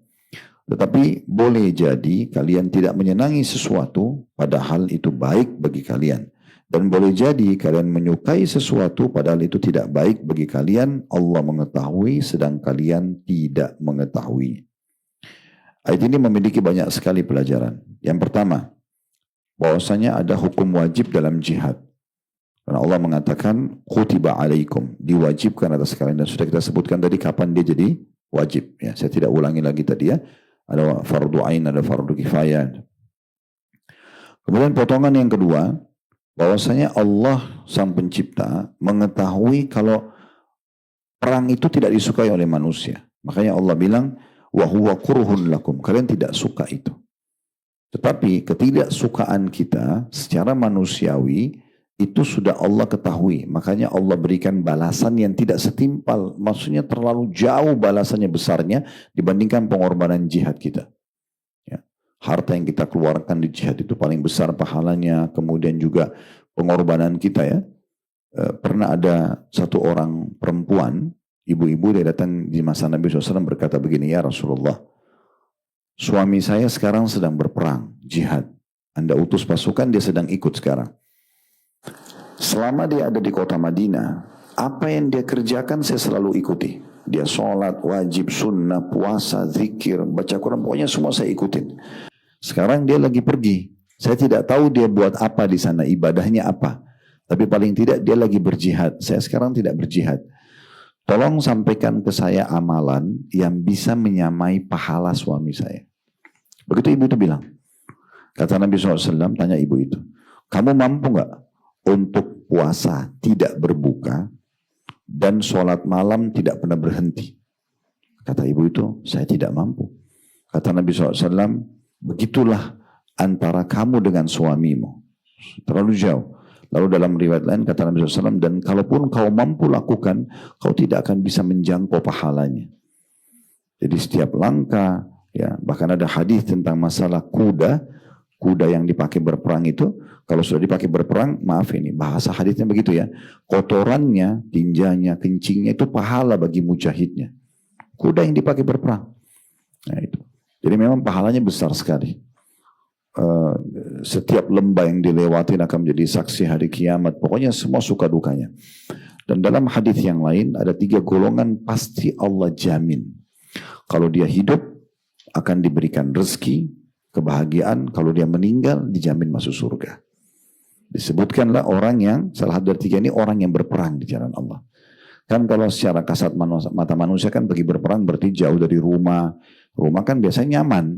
Tetapi boleh jadi kalian tidak menyenangi sesuatu, padahal itu baik bagi kalian. Dan boleh jadi kalian menyukai sesuatu, padahal itu tidak baik bagi kalian. Allah mengetahui, sedang kalian tidak mengetahui. Ayat ini memiliki banyak sekali pelajaran. Yang pertama, bahwasanya ada hukum wajib dalam jihad. Karena Allah mengatakan kutiba alaikum, diwajibkan atas kalian, dan sudah kita sebutkan tadi kapan dia jadi wajib ya. Saya tidak ulangi lagi tadi ya. Ada fardu ain, ada fardu kifayah. Kemudian potongan yang kedua, bahwasanya Allah sang pencipta mengetahui kalau perang itu tidak disukai oleh manusia. Makanya Allah bilang wa huwa kurhun lakum, kalian tidak suka itu. Tetapi ketidaksukaan kita secara manusiawi itu sudah Allah ketahui. Makanya Allah berikan balasan yang tidak setimpal. Maksudnya terlalu jauh balasannya besarnya dibandingkan pengorbanan jihad kita. Ya. Harta yang kita keluarkan di jihad itu paling besar pahalanya. Kemudian juga pengorbanan kita ya. pernah ada satu orang perempuan, ibu-ibu, dia datang di masa Nabi SAW berkata begini, ya Rasulullah, suami saya sekarang sedang berperang, jihad. Anda utus pasukan, dia sedang ikut sekarang. Selama dia ada di kota Madinah, apa yang dia kerjakan saya selalu ikuti. Dia sholat, wajib, sunnah, puasa, zikir, baca Quran, pokoknya semua saya ikutin. Sekarang dia lagi pergi. Saya tidak tahu dia buat apa di sana, ibadahnya apa. Tapi paling tidak dia lagi berjihad. Saya sekarang tidak berjihad. Tolong sampaikan ke saya amalan yang bisa menyamai pahala suami saya. Begitu ibu itu bilang. Kata Nabi SAW, tanya ibu itu, kamu mampu nggak untuk puasa tidak berbuka dan sholat malam tidak pernah berhenti? Kata ibu itu, saya tidak mampu. Kata Nabi SAW, begitulah antara kamu dengan suamimu. Terlalu jauh. Lalu dalam riwayat lain kata Nabi SAW, dan kalaupun kau mampu lakukan, kau tidak akan bisa menjangkau pahalanya. Jadi setiap langkah, ya, bahkan ada hadis tentang masalah kuda yang dipakai berperang itu, kalau sudah dipakai berperang, maaf ini, bahasa hadisnya begitu ya, kotorannya, tinjanya, kencingnya itu pahala bagi mujahidnya. Kuda yang dipakai berperang. Nah itu. Jadi memang pahalanya besar sekali. Setiap lembah yang dilewatin akan menjadi saksi hari kiamat. Pokoknya semua suka dukanya. Dan dalam hadis yang lain ada 3 golongan pasti Allah jamin. Kalau dia hidup akan diberikan rezeki, kebahagiaan. Kalau dia meninggal dijamin masuk surga. Disebutkanlah orang yang salah dari 3 ini orang yang berperang di jalan Allah. Kan kalau secara kasat mata manusia kan pergi berperang berarti jauh dari rumah. Rumah kan biasanya nyaman.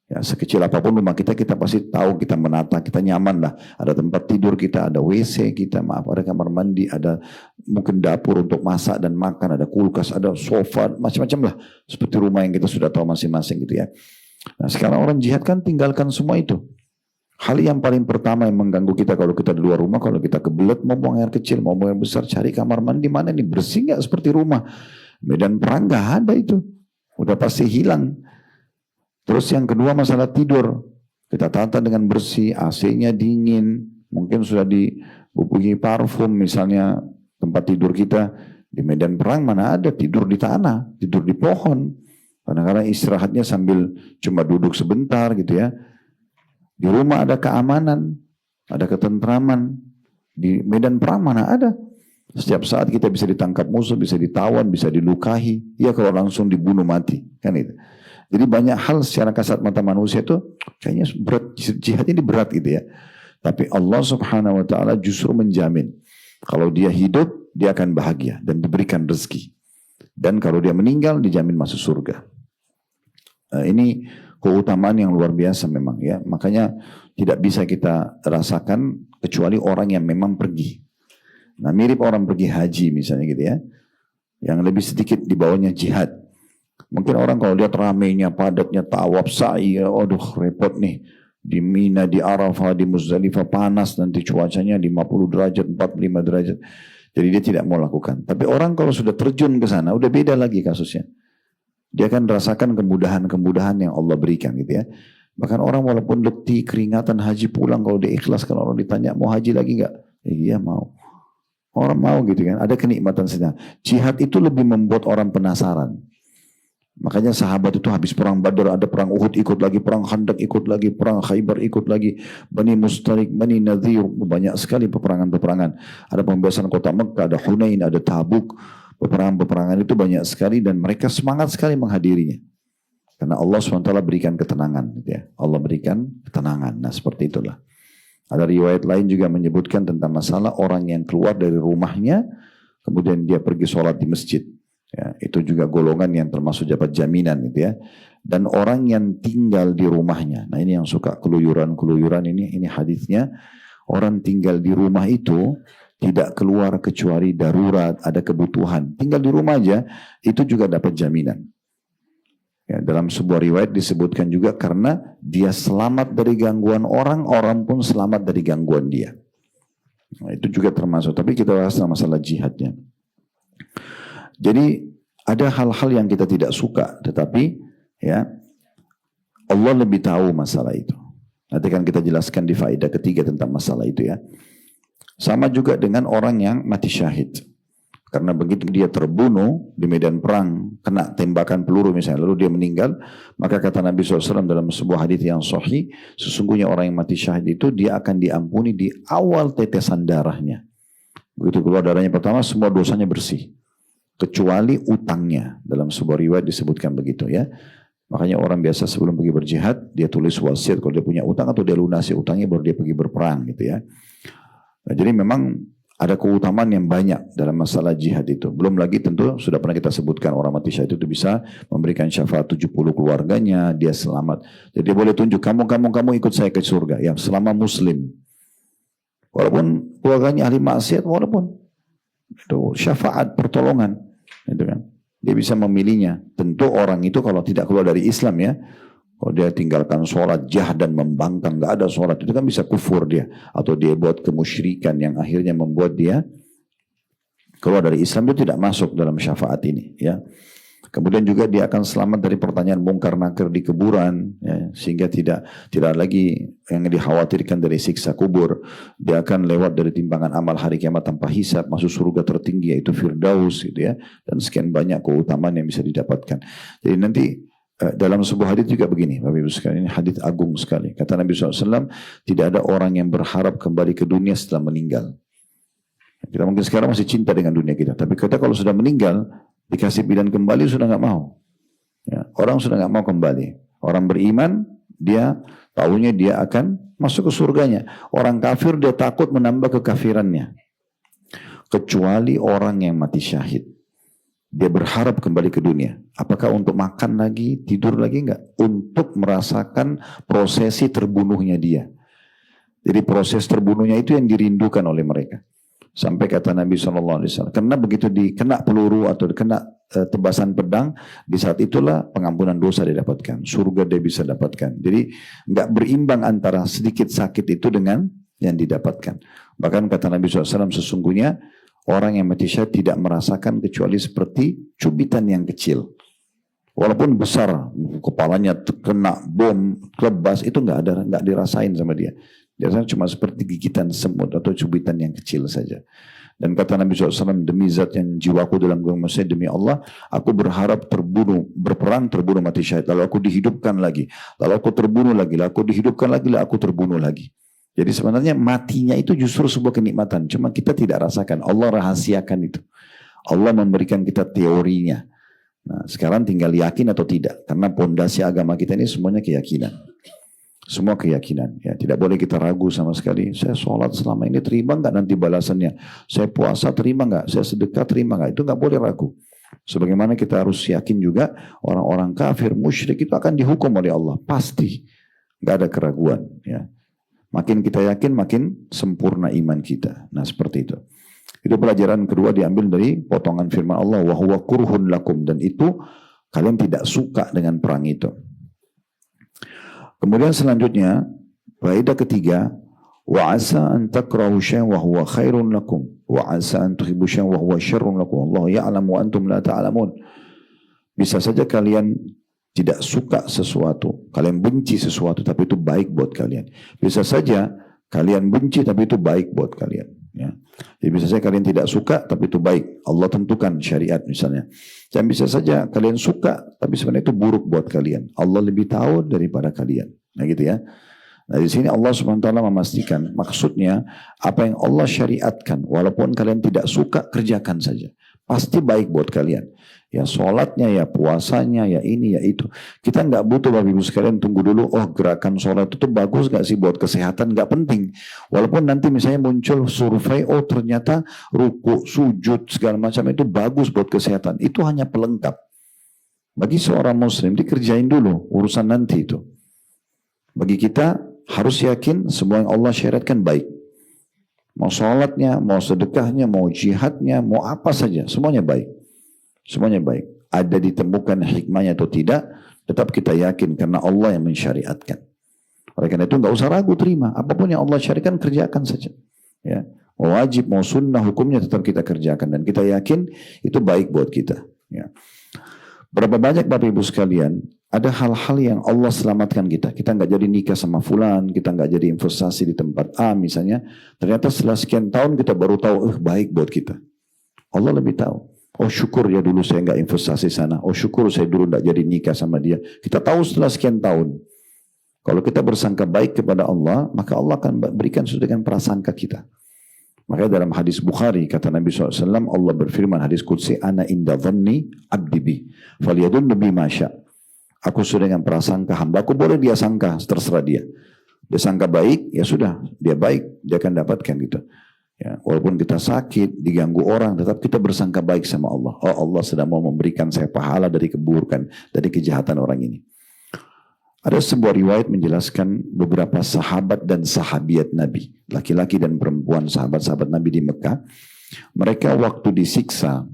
Ya, sekecil apapun rumah kita pasti tahu, kita menata, kita nyaman lah. Ada tempat tidur kita, ada WC kita, ada kamar mandi, ada mungkin dapur untuk masak dan makan, ada kulkas, ada sofa, macam-macam lah. Seperti rumah yang kita sudah tahu masing-masing gitu ya. Nah sekarang orang jihad kan tinggalkan semua itu. Hal yang paling pertama yang mengganggu kita kalau kita di luar rumah, kalau kita kebelet mau buang air kecil, mau buang air besar, cari kamar mandi mana nih, bersih nggak seperti rumah. Medan perang nggak ada itu, udah pasti hilang. Terus yang kedua masalah tidur. Kita tata dengan bersih, AC-nya dingin, mungkin sudah dibubuhi parfum misalnya tempat tidur kita. Di medan perang mana ada tidur di tanah, tidur di pohon. Kadang-kadang istirahatnya sambil cuma duduk sebentar gitu ya. Di rumah ada keamanan, ada ketentraman. Di medan perang mana ada? Setiap saat kita bisa ditangkap musuh, bisa ditawan, bisa dilukai. Ya kalau langsung dibunuh mati, kan itu. Jadi banyak hal secara kasat mata manusia itu kayaknya berat, jihad ini berat gitu ya. Tapi Allah Subhanahu wa taala justru menjamin kalau dia hidup dia akan bahagia dan diberikan rezeki. Dan kalau dia meninggal dijamin masuk surga. Ini keutamaan yang luar biasa memang ya. Makanya tidak bisa kita rasakan kecuali orang yang memang pergi. Nah mirip orang pergi haji misalnya gitu ya. Yang lebih sedikit di bawahnya jihad. Mungkin orang kalau lihat ramainya, padatnya, tawaf, sa'i, aduh repot nih. Di Mina, di Arafah, di Muzdalifah panas nanti cuacanya 50 derajat, 45 derajat. Jadi dia tidak mau lakukan. Tapi orang kalau sudah terjun ke sana, udah beda lagi kasusnya. Dia akan rasakan kemudahan-kemudahan yang Allah berikan gitu ya. Bahkan orang walaupun letih, keringatan, haji pulang, kalau dia ikhlas, kalau orang ditanya mau haji lagi enggak? Iya mau. Orang mau gitu kan, ada kenikmatan sedang. Jihad itu lebih membuat orang penasaran. Makanya sahabat itu habis perang Badar, ada perang Uhud ikut lagi, perang Khandaq ikut lagi, perang Khaybar ikut lagi, Bani Mustalik, Bani Nadhir, banyak sekali peperangan-peperangan. Ada pembebasan kota Mekah, ada Hunain, ada Tabuk. Peperangan-peperangan itu banyak sekali dan mereka semangat sekali menghadirinya. Karena Allah SWT berikan ketenangan. Gitu ya. Allah berikan ketenangan. Nah seperti itulah. Ada riwayat lain juga menyebutkan tentang masalah orang yang keluar dari rumahnya, kemudian dia pergi sholat di masjid. Ya, itu juga golongan yang termasuk dapat jaminan gitu ya. Dan orang yang tinggal di rumahnya. Nah ini yang suka keluyuran-keluyuran ini hadisnya. Orang tinggal di rumah itu tidak keluar kecuali darurat, ada kebutuhan. Tinggal di rumah aja, itu juga dapat jaminan. Ya, dalam sebuah riwayat disebutkan juga karena dia selamat dari gangguan orang, orang pun selamat dari gangguan dia. Nah, itu juga termasuk. Tapi kita bahas masalah jihadnya. Jadi ada hal-hal yang kita tidak suka, tetapi ya Allah lebih tahu masalah itu. Nanti kan kita jelaskan di faedah ketiga tentang masalah itu ya. Sama juga dengan orang yang mati syahid. Karena begitu dia terbunuh di medan perang, kena tembakan peluru misalnya, lalu dia meninggal, maka kata Nabi SAW dalam sebuah hadis yang sahih, sesungguhnya orang yang mati syahid itu dia akan diampuni di awal tetesan darahnya. Begitu keluar darahnya pertama, semua dosanya bersih. Kecuali utangnya. Dalam sebuah riwayat disebutkan begitu ya. Makanya orang biasa sebelum pergi berjihad, dia tulis wasiat kalau dia punya utang atau dia lunasi utangnya baru dia pergi berperang gitu ya. Nah, jadi memang ada keutamaan yang banyak dalam masalah jihad itu. Belum lagi tentu sudah pernah kita sebutkan orang mati syahid itu bisa memberikan syafaat 70 keluarganya, dia selamat. Jadi dia boleh tunjuk kamu ikut saya ke surga yang selama muslim. Walaupun keluarganya ahli maksiat, walaupun itu syafaat pertolongan, itu kan. Dia bisa memilihnya. Tentu orang itu kalau tidak keluar dari Islam ya, kalau dia tinggalkan sholat, jahat dan membangkang, nggak ada sholat, itu kan bisa kufur dia. Atau dia buat kemusyrikan yang akhirnya membuat dia keluar dari Islam, itu tidak masuk dalam syafaat ini. Ya. Kemudian juga dia akan selamat dari pertanyaan mungkar nakir di kuburan, ya, sehingga tidak lagi yang dikhawatirkan dari siksa kubur. Dia akan lewat dari timbangan amal hari kiamat tanpa hisab, masuk surga tertinggi yaitu Firdaus, gitu ya. Dan sekian banyak keutamaan yang bisa didapatkan. Jadi nanti dalam sebuah hadis juga begini, Bapak Ibu sekalian, ini hadis agung sekali. Kata Nabi SAW, tidak ada orang yang berharap kembali ke dunia setelah meninggal. Kita mungkin sekarang masih cinta dengan dunia kita, tapi kita kalau sudah meninggal, dikasih pilihan kembali sudah nggak mau. Ya, orang sudah nggak mau kembali. Orang beriman, dia tahunya dia akan masuk ke surganya. Orang kafir dia takut menambah kekafirannya. Kecuali orang yang mati syahid. Dia berharap kembali ke dunia. Apakah untuk makan lagi, tidur lagi? Enggak. Untuk merasakan prosesi terbunuhnya dia. Jadi proses terbunuhnya itu yang dirindukan oleh mereka. Sampai kata Nabi SAW, karena begitu dikena peluru atau dikena tebasan pedang, di saat itulah pengampunan dosa didapatkan. Surga dia bisa dapatkan. Jadi enggak berimbang antara sedikit sakit itu dengan yang didapatkan. Bahkan kata Nabi SAW, sesungguhnya orang yang mati syahid tidak merasakan kecuali seperti cubitan yang kecil. Walaupun besar, kepalanya kena bom, lebas, itu nggak dirasain sama dia. Biasanya cuma seperti gigitan semut atau cubitan yang kecil saja. Dan kata Nabi SAW, demi zat yang jiwaku dalam genggaman saya, demi Allah, aku berharap berperang terbunuh mati syahid. Lalu aku dihidupkan lagi. Lalu aku terbunuh lagi. Lalu aku dihidupkan lagi. Lalu aku terbunuh lagi. Jadi sebenarnya matinya itu justru sebuah kenikmatan. Cuma kita tidak rasakan. Allah rahasiakan itu. Allah memberikan kita teorinya. Nah, sekarang tinggal yakin atau tidak. Karena pondasi agama kita ini semuanya keyakinan. Semua keyakinan. Ya, tidak boleh kita ragu sama sekali. Saya sholat selama ini terima nggak nanti balasannya? Saya puasa terima nggak? Saya sedekah terima nggak? Itu nggak boleh ragu. Sebagaimana kita harus yakin juga orang-orang kafir, musyrik itu akan dihukum oleh Allah. Pasti. Nggak ada keraguan. Ya. Makin kita yakin, makin sempurna iman kita. Nah, seperti itu. Itu pelajaran kedua diambil dari potongan firman Allah, wa huwa kurhun lakum, dan itu kalian tidak suka dengan perang itu. Kemudian selanjutnya, faedah ketiga, wa asa an takrahu syai'an wa huwa khairun lakum, wa asa an tuhibbu syai'an wa huwa syarrun lakum. Allah ya'lamu wa antum la ta'lamun. Bisa saja kalian tidak suka sesuatu, kalian benci sesuatu, tapi itu baik buat kalian. Bisa saja kalian benci, tapi itu baik buat kalian. Ya. Jadi bisa saja kalian tidak suka, tapi itu baik. Allah tentukan syariat misalnya. Dan bisa saja kalian suka, tapi sebenarnya itu buruk buat kalian. Allah lebih tahu daripada kalian. Nah gitu ya. Nah di sini Allah SWT memastikan, maksudnya apa yang Allah syariatkan, walaupun kalian tidak suka, kerjakan saja. Pasti baik buat kalian. Ya sholatnya, ya puasanya, ya ini, ya itu. Kita nggak butuh Bapak Ibu sekalian tunggu dulu, oh gerakan sholat itu bagus nggak sih buat kesehatan? Nggak penting. Walaupun nanti misalnya muncul survei, oh ternyata ruku, sujud, segala macam itu bagus buat kesehatan. Itu hanya pelengkap. Bagi seorang muslim dikerjain dulu, urusan nanti itu. Bagi kita harus yakin semua yang Allah syariatkan baik. Mau sholatnya, mau sedekahnya, mau jihadnya, mau apa saja, semuanya baik. Semuanya baik. Ada ditemukan hikmahnya atau tidak, tetap kita yakin karena Allah yang mensyariatkan. Oleh karena itu nggak usah ragu, terima. Apapun yang Allah syariatkan, kerjakan saja. Ya. Mau wajib, mau sunnah, hukumnya tetap kita kerjakan. Dan kita yakin itu baik buat kita. Ya. Berapa banyak Bapak Ibu sekalian, Ada hal-hal yang Allah selamatkan kita. Kita nggak jadi nikah sama fulan, kita nggak jadi investasi di tempat A misalnya. Ternyata setelah sekian tahun kita baru tahu, baik buat kita. Allah lebih tahu. Oh syukur ya dulu saya nggak investasi sana. Oh syukur saya dulu nggak jadi nikah sama dia. Kita tahu setelah sekian tahun. Kalau kita bersangka baik kepada Allah, maka Allah akan berikan sesuai dengan prasangka kita. Makanya dalam hadis Bukhari, kata Nabi SAW, Allah berfirman, hadis Qudsi, Ana inda dhanni abdi bi, faliyadun nabi masya. Aku sudah dengan prasangka hamba, aku boleh dia sangka, terserah dia. Dia sangka baik, ya sudah, dia baik, dia akan dapatkan gitu. Ya, walaupun kita sakit, diganggu orang, tetap kita bersangka baik sama Allah. Oh Allah sedang mau memberikan saya pahala dari keburukan, dari kejahatan orang ini. Ada sebuah riwayat menjelaskan beberapa sahabat dan sahabiat Nabi, laki-laki dan perempuan sahabat-sahabat Nabi di Mekah. Mereka waktu disiksa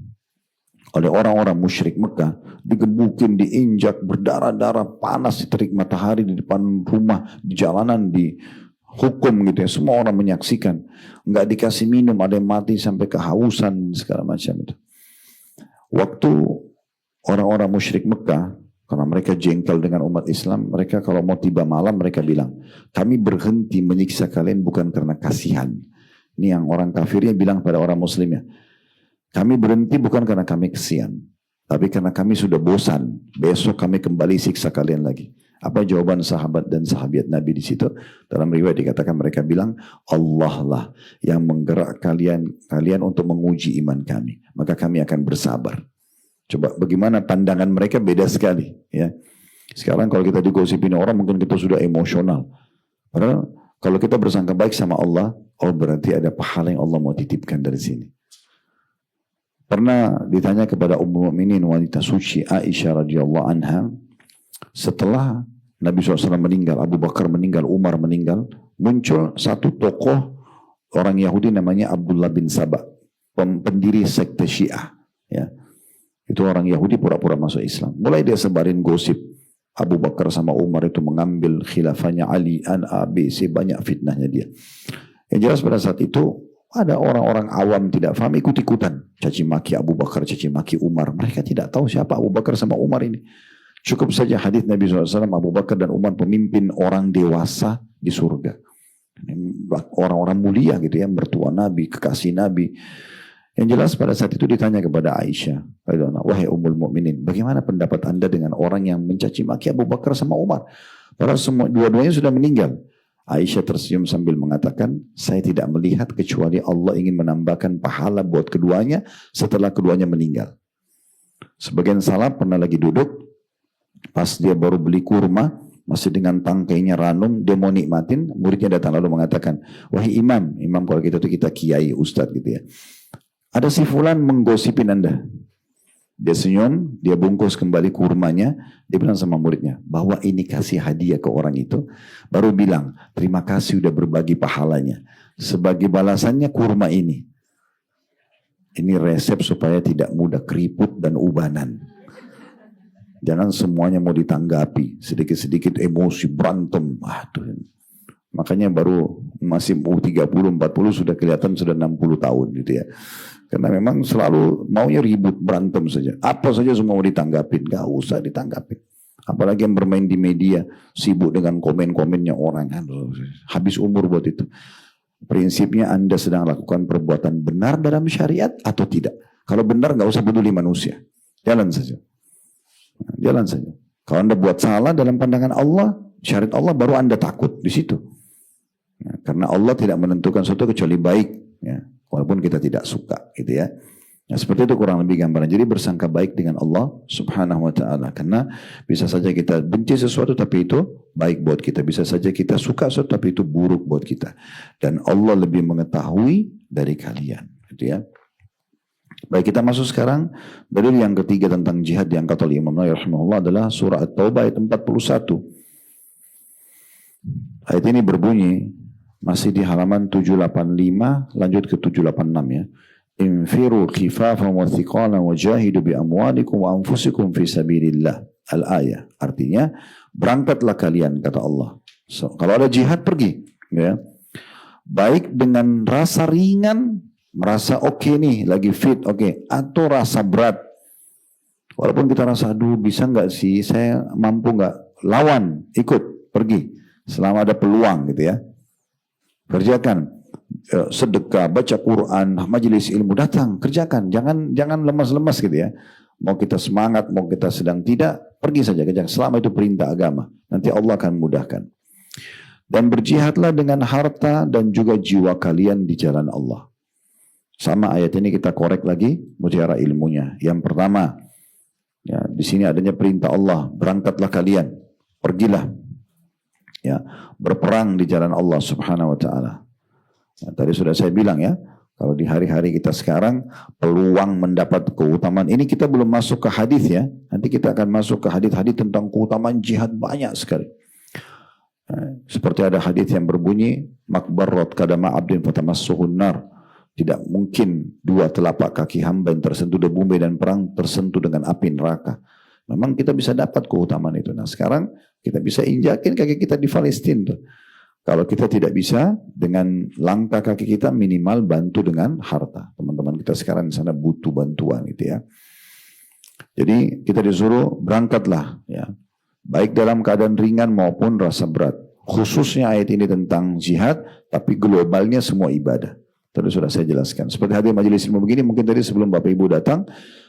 oleh orang-orang musyrik Mekah, digebukin, diinjak, berdarah-darah, panas, terik matahari di depan rumah, di jalanan, dihukum gitu ya. Semua orang menyaksikan. Nggak dikasih minum, ada yang mati sampai kehausan, segala macam itu. Waktu orang-orang musyrik Mekah, karena mereka jengkel dengan umat Islam, mereka kalau mau tiba malam, mereka bilang, kami berhenti menyiksa kalian bukan karena kasihan. Ini yang orang kafirnya bilang pada orang muslimnya. Kami berhenti bukan karena kami kesian, tapi karena kami sudah bosan. Besok kami kembali siksa kalian lagi. Apa jawaban sahabat dan sahabiat Nabi di situ? Dalam riwayat dikatakan mereka bilang, Allah lah yang menggerak kalian untuk menguji iman kami. Maka kami akan bersabar. Coba bagaimana pandangan mereka beda sekali. Ya. Sekarang kalau kita digosipin orang mungkin kita sudah emosional. Padahal kalau kita bersangka baik sama Allah, oh berarti ada pahala yang Allah mau titipkan dari sini. Pernah ditanya kepada Ummul Mukminin wanita suci Aisyah radhiyallahu anha, setelah Nabi SAW meninggal, Abu Bakar meninggal, Umar meninggal, muncul satu tokoh orang Yahudi namanya Abdullah bin Saba, pendiri sekte Syiah. Ya. Itu orang Yahudi pura-pura masuk Islam. Mulai dia sebarin gosip Abu Bakar sama Umar itu mengambil khilafahnya Ali, A, B, C, banyak fitnahnya dia. Yang jelas pada saat itu ada orang-orang awam tidak paham ikut-ikutan. Caci maki Abu Bakar, caci maki Umar. Mereka tidak tahu siapa Abu Bakar sama Umar ini. Cukup saja hadis Nabi SAW, Abu Bakar dan Umar pemimpin orang dewasa di surga. Orang-orang mulia gitu ya, mertua Nabi, kekasih Nabi. Yang jelas pada saat itu ditanya kepada Aisyah, wahai Ummul Mukminin, bagaimana pendapat anda dengan orang yang mencaci maki Abu Bakar sama Umar? Padahal semua dua-duanya sudah meninggal. Aisyah tersenyum sambil mengatakan, saya tidak melihat kecuali Allah ingin menambahkan pahala buat keduanya setelah keduanya meninggal. Sebagian salaf pernah lagi duduk, pas dia baru beli kurma, masih dengan tangkainya ranum, dia mau nikmatin, muridnya datang lalu mengatakan, wahai imam, imam kalau kita itu kita kiai, ustadz gitu ya. Ada si fulan menggosipin anda. Dia senyum, dia bungkus kembali kurmanya, dia bilang sama muridnya, bawa ini kasih hadiah ke orang itu, baru bilang, terima kasih udah berbagi pahalanya. Sebagai balasannya kurma ini. Ini resep supaya tidak mudah keriput dan ubanan. Jangan semuanya mau ditanggapi, sedikit-sedikit emosi, berantem. Aduh. Makanya baru masih 30, 40 sudah kelihatan sudah 60 tahun gitu ya. Karena memang selalu maunya ribut, berantem saja. Apa saja semua mau ditanggapin, gak usah ditanggapin. Apalagi yang bermain di media, sibuk dengan komen-komennya orang. Habis umur buat itu. Prinsipnya Anda sedang lakukan perbuatan benar dalam syariat atau tidak. Kalau benar gak usah peduli manusia. Jalan saja. Jalan saja. Kalau Anda buat salah dalam pandangan Allah, syariat Allah baru Anda takut di situ. Ya, karena Allah tidak menentukan sesuatu kecuali baik. Ya. Walaupun kita tidak suka gitu ya. Nah, seperti itu kurang lebih gambaran. Jadi bersangka baik dengan Allah subhanahu wa ta'ala. Karena bisa saja kita benci sesuatu tapi itu baik buat kita. Bisa saja kita suka sesuatu tapi itu buruk buat kita. Dan Allah lebih mengetahui dari kalian. Gitu ya. Baik, kita masuk sekarang. Dalil yang ketiga tentang jihad yang kata Imam Nawawi rahimahullah adalah surah At-Taubah ayat 41. Ayat ini berbunyi, masih di halaman 785 lanjut ke 786 ya. Infiru khifafan wa thiqalan wa jahidu bi amwalikum wa anfusikum fi sabilillah. Al-ayah. Artinya berangkatlah kalian kata Allah. So, kalau ada jihad pergi ya. Baik dengan rasa ringan, merasa oke nih, lagi fit, oke, atau rasa berat. Walaupun kita rasa, aduh bisa nggak sih, saya mampu nggak, lawan, ikut, pergi. Selama ada peluang gitu ya. Kerjakan, sedekah, baca Quran, majelis ilmu, datang, kerjakan. Jangan lemas-lemas gitu ya. Mau kita semangat, mau kita sedang tidak, pergi saja kerjakan. Selama itu perintah agama, nanti Allah akan mudahkan. Dan berjihadlah dengan harta dan juga jiwa kalian di jalan Allah. Sama ayat ini kita korek lagi, mutiara ilmunya. Yang pertama, ya, di sini adanya perintah Allah, berangkatlah kalian, pergilah, ya, berperang di jalan Allah Subhanahu wa taala. Ya, tadi sudah saya bilang ya, kalau di hari-hari kita sekarang peluang mendapat keutamaan ini, kita belum masuk ke hadis ya. Nanti kita akan masuk ke hadis-hadis tentang keutamaan jihad banyak sekali. Seperti ada hadis yang berbunyi, makbarrat kadama abdin fatamassuhun nar. Tidak mungkin dua telapak kaki hamba yang tersentuh debu medan perang tersentuh dengan api neraka. Memang kita bisa dapat keutamaan itu. Nah sekarang kita bisa injakin kaki kita di Palestina. Kalau kita tidak bisa, dengan langkah kaki kita minimal bantu dengan harta. Teman-teman kita sekarang di sana butuh bantuan gitu ya. Jadi kita disuruh berangkatlah ya. Baik dalam keadaan ringan maupun rasa berat. Khususnya ayat ini tentang jihad, tapi globalnya semua ibadah. Tadi sudah saya jelaskan. Seperti hadir majelis ilmu begini, mungkin tadi sebelum Bapak Ibu datang,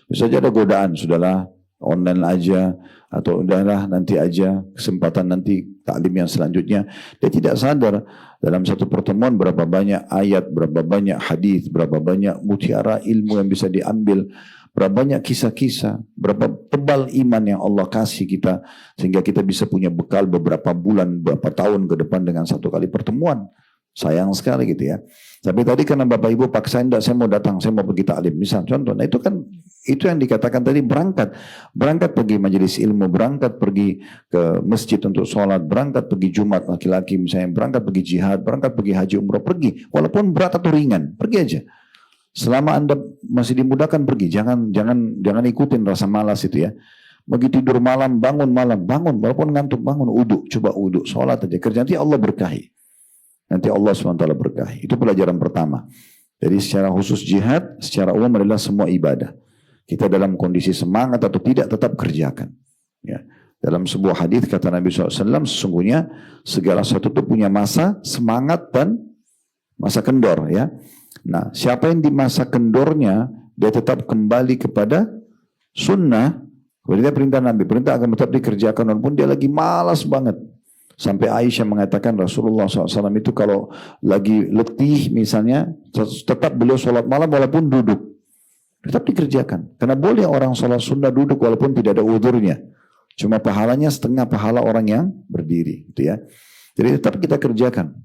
bisa saja ada godaan, sudahlah online aja, atau udahlah nanti aja, kesempatan nanti taklim yang selanjutnya. Dia tidak sadar dalam satu pertemuan berapa banyak ayat, berapa banyak hadis, berapa banyak mutiara ilmu yang bisa diambil, berapa banyak kisah-kisah, berapa tebal iman yang Allah kasih kita, sehingga kita bisa punya bekal beberapa bulan, beberapa tahun ke depan dengan satu kali pertemuan. Sayang sekali gitu ya. Tapi tadi karena Bapak Ibu paksain, enggak, saya mau datang, saya mau pergi taklim. Misal contoh, nah itu kan, itu yang dikatakan tadi berangkat. Berangkat pergi majelis ilmu, berangkat pergi ke masjid untuk sholat, berangkat pergi Jumat laki-laki misalnya, berangkat pergi jihad, berangkat pergi haji umroh, pergi. Walaupun berat atau ringan, pergi aja. Selama Anda masih dimudahkan pergi, jangan ikutin rasa malas itu ya. Begitu tidur malam, bangun malam, bangun, walaupun ngantuk bangun, uduk, coba uduk, sholat aja, kerja, nanti Allah berkahi. Nanti Allah SWT berkahi. Itu pelajaran pertama. Jadi secara khusus jihad, secara umum adalah semua ibadah. Kita dalam kondisi semangat atau tidak, tetap kerjakan. Ya. Dalam sebuah hadis kata Nabi SAW, sesungguhnya segala sesuatu itu punya masa semangat dan masa kendor. Ya. Nah, siapa yang di masa kendornya, dia tetap kembali kepada sunnah. Kemudian perintah Nabi, perintah akan tetap dikerjakan walaupun dia lagi malas banget. Sampai Aisyah mengatakan Rasulullah SAW itu kalau lagi letih misalnya, tetap beliau sholat malam walaupun duduk. Tetap dikerjakan. Karena boleh orang sholat sunnah duduk walaupun tidak ada udhurnya. Cuma pahalanya setengah pahala orang yang berdiri. Gitu ya. Jadi tetap kita kerjakan.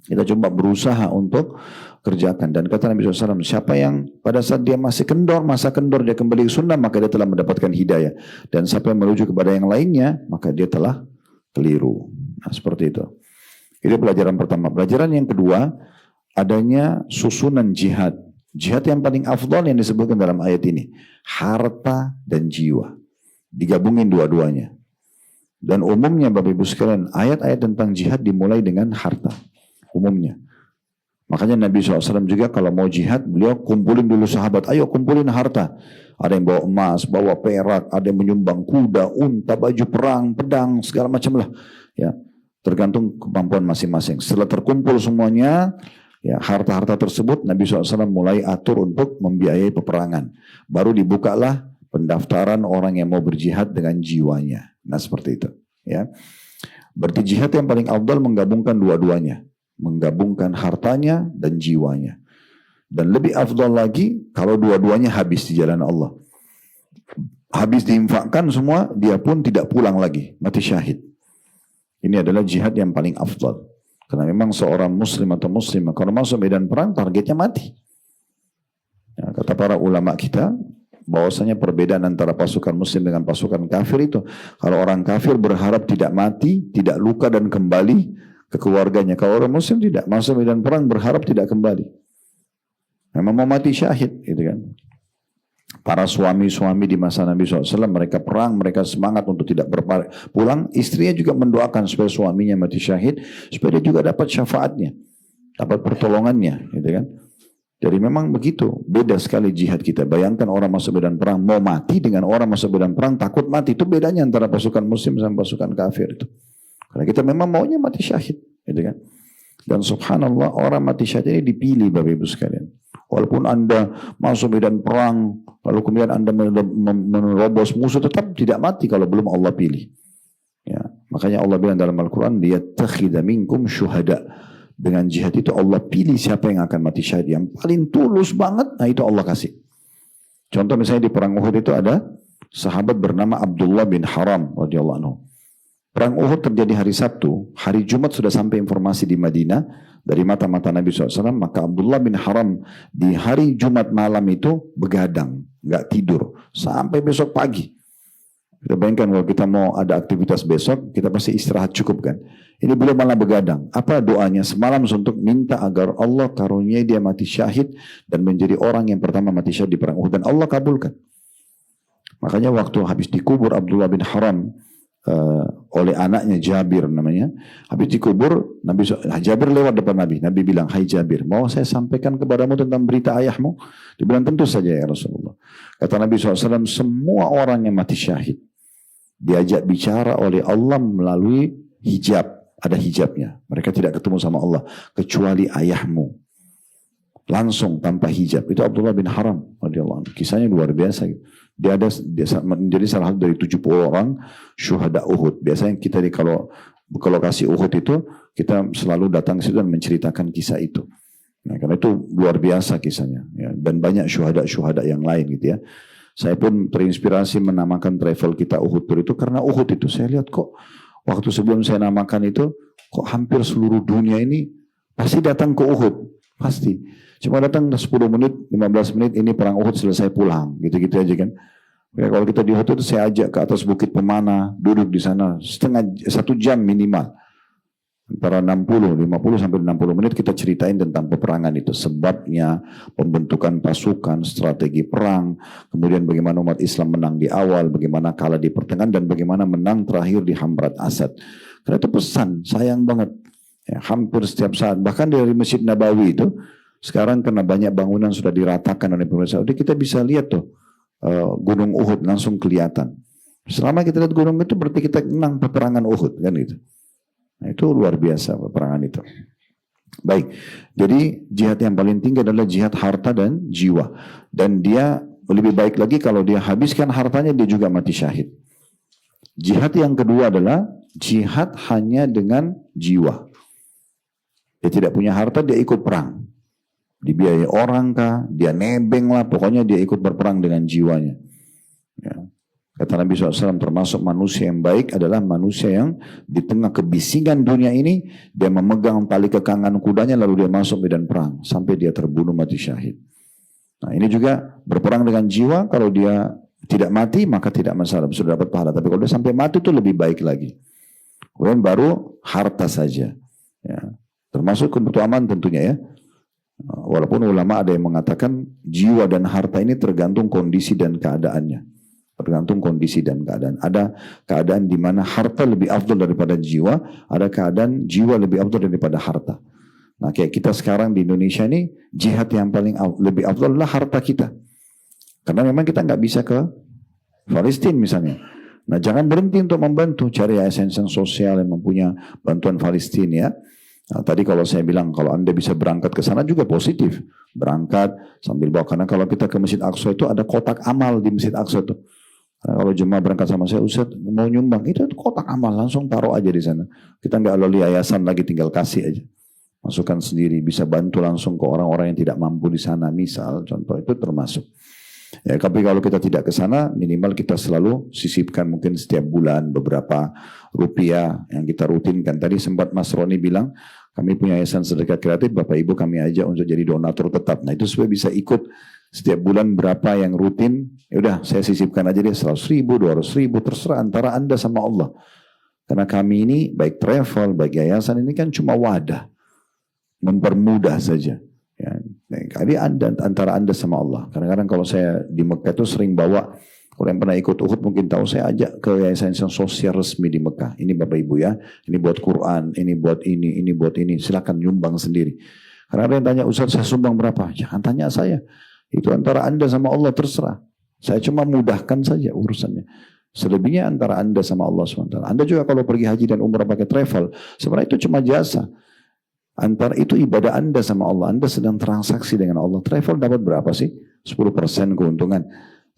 Kita coba berusaha untuk kerjakan. Dan kata Nabi SAW, siapa yang pada saat dia masih kendor, masa kendor dia kembali ke sunnah, maka dia telah mendapatkan hidayah. Dan siapa yang menuju kepada yang lainnya, maka dia telah keliru. Nah seperti itu. Itu pelajaran pertama. Pelajaran yang kedua, adanya susunan jihad. Jihad yang paling afdal yang disebutkan dalam ayat ini. Harta dan jiwa. Digabungin dua-duanya. Dan umumnya Bapak Ibu sekalian, ayat-ayat tentang jihad dimulai dengan harta. Umumnya. Makanya Nabi SAW juga kalau mau jihad, beliau kumpulin dulu sahabat. Ayo kumpulin harta. Ada yang bawa emas, bawa perak, ada yang menyumbang kuda, unta, baju perang, pedang, segala macam lah. Ya, tergantung kemampuan masing-masing. Setelah terkumpul semuanya, ya harta-harta tersebut Nabi SAW mulai atur untuk membiayai peperangan. Baru dibukalah pendaftaran orang yang mau berjihad dengan jiwanya. Nah seperti itu. Ya, berarti jihad yang paling afdal menggabungkan dua-duanya, menggabungkan hartanya dan jiwanya. Dan lebih afdal lagi kalau dua-duanya habis di jalan Allah. Habis diinfakkan semua, dia pun tidak pulang lagi, mati syahid. Ini adalah jihad yang paling afdal. Karena memang seorang muslim atau muslimah kalau masuk medan perang targetnya mati. Ya, kata para ulama kita, bahwasanya perbedaan antara pasukan muslim dengan pasukan kafir itu, kalau orang kafir berharap tidak mati, tidak luka dan kembali ke keluarganya. Kalau orang muslim tidak, masuk medan perang berharap tidak kembali. Memang mau mati syahid, gitu kan. Para suami-suami di masa Nabi SAW, mereka perang, mereka semangat untuk tidak pulang. Istrinya juga mendoakan supaya suaminya mati syahid, supaya dia juga dapat syafaatnya, dapat pertolongannya, gitu kan. Jadi memang begitu, beda sekali jihad kita. Bayangkan orang masuk medan perang mau mati dengan orang masuk medan perang takut mati. Itu bedanya antara pasukan muslim sama pasukan kafir itu. Karena kita memang maunya mati syahid, gitu kan? Dan subhanallah orang mati syahid ini dipilih Bapak Ibu sekalian. Walaupun Anda masuk medan perang, lalu kemudian Anda menerobos musuh, tetap tidak mati kalau belum Allah pilih. Ya, makanya Allah bilang dalam Al-Quran, liyattakhidha minkum syuhada. Dengan jihad itu Allah pilih siapa yang akan mati syahid. Yang paling tulus banget, nah itu Allah kasih. Contoh misalnya di perang Uhud itu ada sahabat bernama Abdullah bin Haram radhiyallahu anhu. Perang Uhud terjadi hari Sabtu, hari Jumat sudah sampai informasi di Madinah dari mata-mata Nabi SAW, maka Abdullah bin Haram di hari Jumat malam itu begadang, nggak tidur sampai besok pagi. Kita bayangkan kalau kita mau ada aktivitas besok, kita pasti istirahat cukup kan. Ini beliau malah begadang. Apa doanya semalam untuk minta agar Allah karuniai dia mati syahid dan menjadi orang yang pertama mati syahid di perang Uhud, dan Allah kabulkan. Makanya waktu habis dikubur Abdullah bin Haram oleh anaknya Jabir namanya, habis dikubur Jabir lewat depan Nabi. Nabi bilang, "Hai Jabir, mau saya sampaikan kepadamu tentang berita ayahmu?" Dibilang, "Tentu saja ya Rasulullah." Kata Nabi SAW, semua orang yang mati syahid diajak bicara oleh Allah melalui hijab. Ada hijabnya. Mereka tidak ketemu sama Allah. Kecuali ayahmu. Langsung tanpa hijab. Itu Abdullah bin Haram radhiyallahu anhu. Kisahnya luar biasa. Dia menjadi salah satu dari 70 orang syuhada Uhud. Biasanya kita kalau ke lokasi Uhud itu, kita selalu datang ke situ dan menceritakan kisah itu. Nah, karena itu luar biasa kisahnya. Ya. Dan banyak syuhada-syuhada yang lain gitu ya. Saya pun terinspirasi menamakan travel kita Uhud Tour itu karena Uhud itu. Saya lihat kok waktu sebelum saya namakan itu, kok hampir seluruh dunia ini pasti datang ke Uhud. Pasti. Cuma datang 10 menit, 15 menit, ini perang Uhud selesai pulang. Gitu-gitu aja kan. Ya, kalau kita di Uhud itu saya ajak ke atas Bukit Pemana, duduk di sana 1 jam minimal. Antara 50 sampai 60 menit kita ceritain tentang peperangan itu. Sebabnya, pembentukan pasukan, strategi perang, kemudian bagaimana umat Islam menang di awal, bagaimana kalah di pertengahan, dan bagaimana menang terakhir di Hamrat Asad. Karena itu pesan, sayang banget. Ya, hampir setiap saat, bahkan dari Masjid Nabawi itu, sekarang karena banyak bangunan sudah diratakan oleh pemerintah Saudi, kita bisa lihat tuh, Gunung Uhud langsung kelihatan. Selama kita lihat gunung itu berarti kita menang peperangan Uhud, kan gitu. Nah, itu luar biasa peperangan itu. Baik, jadi jihad yang paling tinggi adalah jihad harta dan jiwa. Dan dia lebih baik lagi kalau dia habiskan hartanya, dia juga mati syahid. Jihad yang kedua adalah jihad hanya dengan jiwa. Dia tidak punya harta, dia ikut perang. Dibiayai orang kah, dia nebeng lah, pokoknya dia ikut berperang dengan jiwanya. Ya. Kata Nabi SAW, termasuk manusia yang baik adalah manusia yang di tengah kebisingan dunia ini, dia memegang tali kekangan kudanya lalu dia masuk medan perang sampai dia terbunuh mati syahid. Nah, ini juga berperang dengan jiwa. Kalau dia tidak mati maka tidak masalah, sudah dapat pahala. Tapi kalau dia sampai mati itu lebih baik lagi. Kemudian baru harta saja. Ya. Termasuk kebutuhan tentunya ya. Walaupun ulama ada yang mengatakan jiwa dan harta ini tergantung kondisi dan keadaannya. Tergantung kondisi dan keadaan. Ada keadaan di mana harta lebih afdal daripada jiwa, ada keadaan jiwa lebih afdal daripada harta. Nah, kayak kita sekarang di Indonesia ini, jihad yang paling lebih afdal adalah harta kita. Karena memang kita nggak bisa ke Palestina misalnya. Nah, jangan berhenti untuk membantu, cari yayasan sosial yang mempunyai bantuan Palestina ya. Nah, tadi kalau saya bilang kalau Anda bisa berangkat ke sana juga positif. Berangkat sambil bawa, karena kalau kita ke Masjid Aqsa itu ada kotak amal di Masjid Aqsa itu. Nah, kalau jemaah berangkat sama saya, Ustaz mau nyumbang, itu kotak amal, langsung taruh aja di sana. Kita nggak lalu yayasan lagi, tinggal kasih aja. Masukkan sendiri, bisa bantu langsung ke orang-orang yang tidak mampu di sana. Misal, contoh itu termasuk. Ya, tapi kalau kita tidak ke sana, minimal kita selalu sisipkan mungkin setiap bulan beberapa rupiah yang kita rutinkan. Tadi sempat Mas Roni bilang, kami punya yayasan sedekah kreatif, Bapak Ibu kami ajak untuk jadi donatur tetap. Nah itu supaya bisa ikut setiap bulan berapa yang rutin, ya udah saya sisipkan aja deh 100.000, 200.000, terserah antara Anda sama Allah. Karena kami ini baik travel, baik yayasan ini kan cuma wadah, mempermudah saja. Ya, kali antara Anda sama Allah. Kadang-kadang kalau saya di Mekah itu sering bawa, kalau yang pernah ikut Uhud mungkin tahu, saya ajak ke yayasan sosial resmi di Mekah. Ini Bapak Ibu ya, ini buat Quran, ini buat ini buat ini. Silakan nyumbang sendiri. Karena ada yang tanya, Ustaz saya sumbang berapa? Jangan tanya saya. Itu antara Anda sama Allah, terserah. Saya cuma mudahkan saja urusannya. Selebihnya antara Anda sama Allah SWT. Anda juga kalau pergi haji dan umrah pakai travel, sebenarnya itu cuma jasa. Antara itu ibadah Anda sama Allah. Anda sedang transaksi dengan Allah. Travel dapat berapa sih? 10% keuntungan.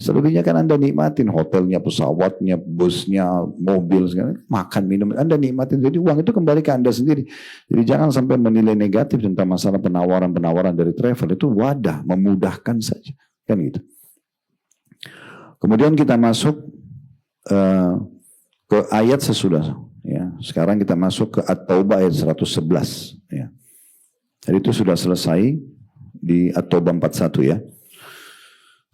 Selebihnya kan Anda nikmatin hotelnya, pesawatnya, busnya, mobil, segala, makan, minum. Anda nikmatin. Jadi uang itu kembali ke Anda sendiri. Jadi jangan sampai menilai negatif tentang masalah penawaran-penawaran dari travel. Itu wadah, memudahkan saja. Kan gitu. Kemudian kita masuk ke ayat sesudah. Ya. Sekarang kita masuk ke At-Taubah ayat 111. Ya. Jadi itu sudah selesai di At-Taubah 41 ya.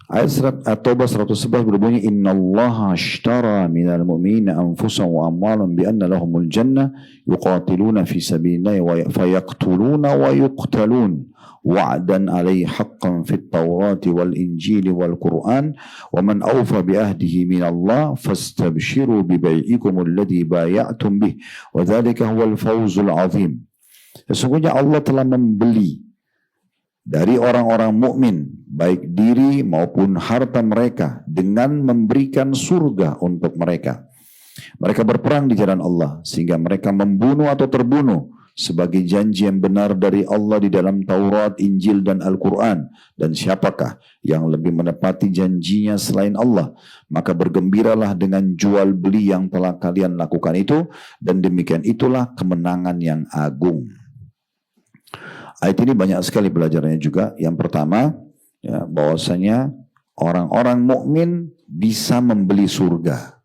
Ayat At-Taubah 111 berbunyi Innallaha ashtara minal mu'minina anfusahum wa amwalahum bi anna lahumul jannah yuqatiluna fi sabilillahi wa fayaqtuluna wa yuqtalun wa'dan alaihi haqqan fit tawrati wal injili wal qur'an wa man awfa bi ahdihi minallah fastabshiru bi bai'ikum alladhi bay'atum bih wa dhalika huwal fawzul azim. Sesungguhnya Allah telah membeli dari orang-orang mukmin baik diri maupun harta mereka dengan memberikan surga untuk mereka. Mereka berperang di jalan Allah sehingga mereka membunuh atau terbunuh sebagai janji yang benar dari Allah di dalam Taurat, Injil dan Al-Quran. Dan siapakah yang lebih menepati janjinya selain Allah? Maka bergembiralah dengan jual beli yang telah kalian lakukan itu, dan demikian itulah kemenangan yang agung. Ayat ini banyak sekali belajarnya juga. Yang pertama, ya, bahwasanya orang-orang mukmin bisa membeli surga.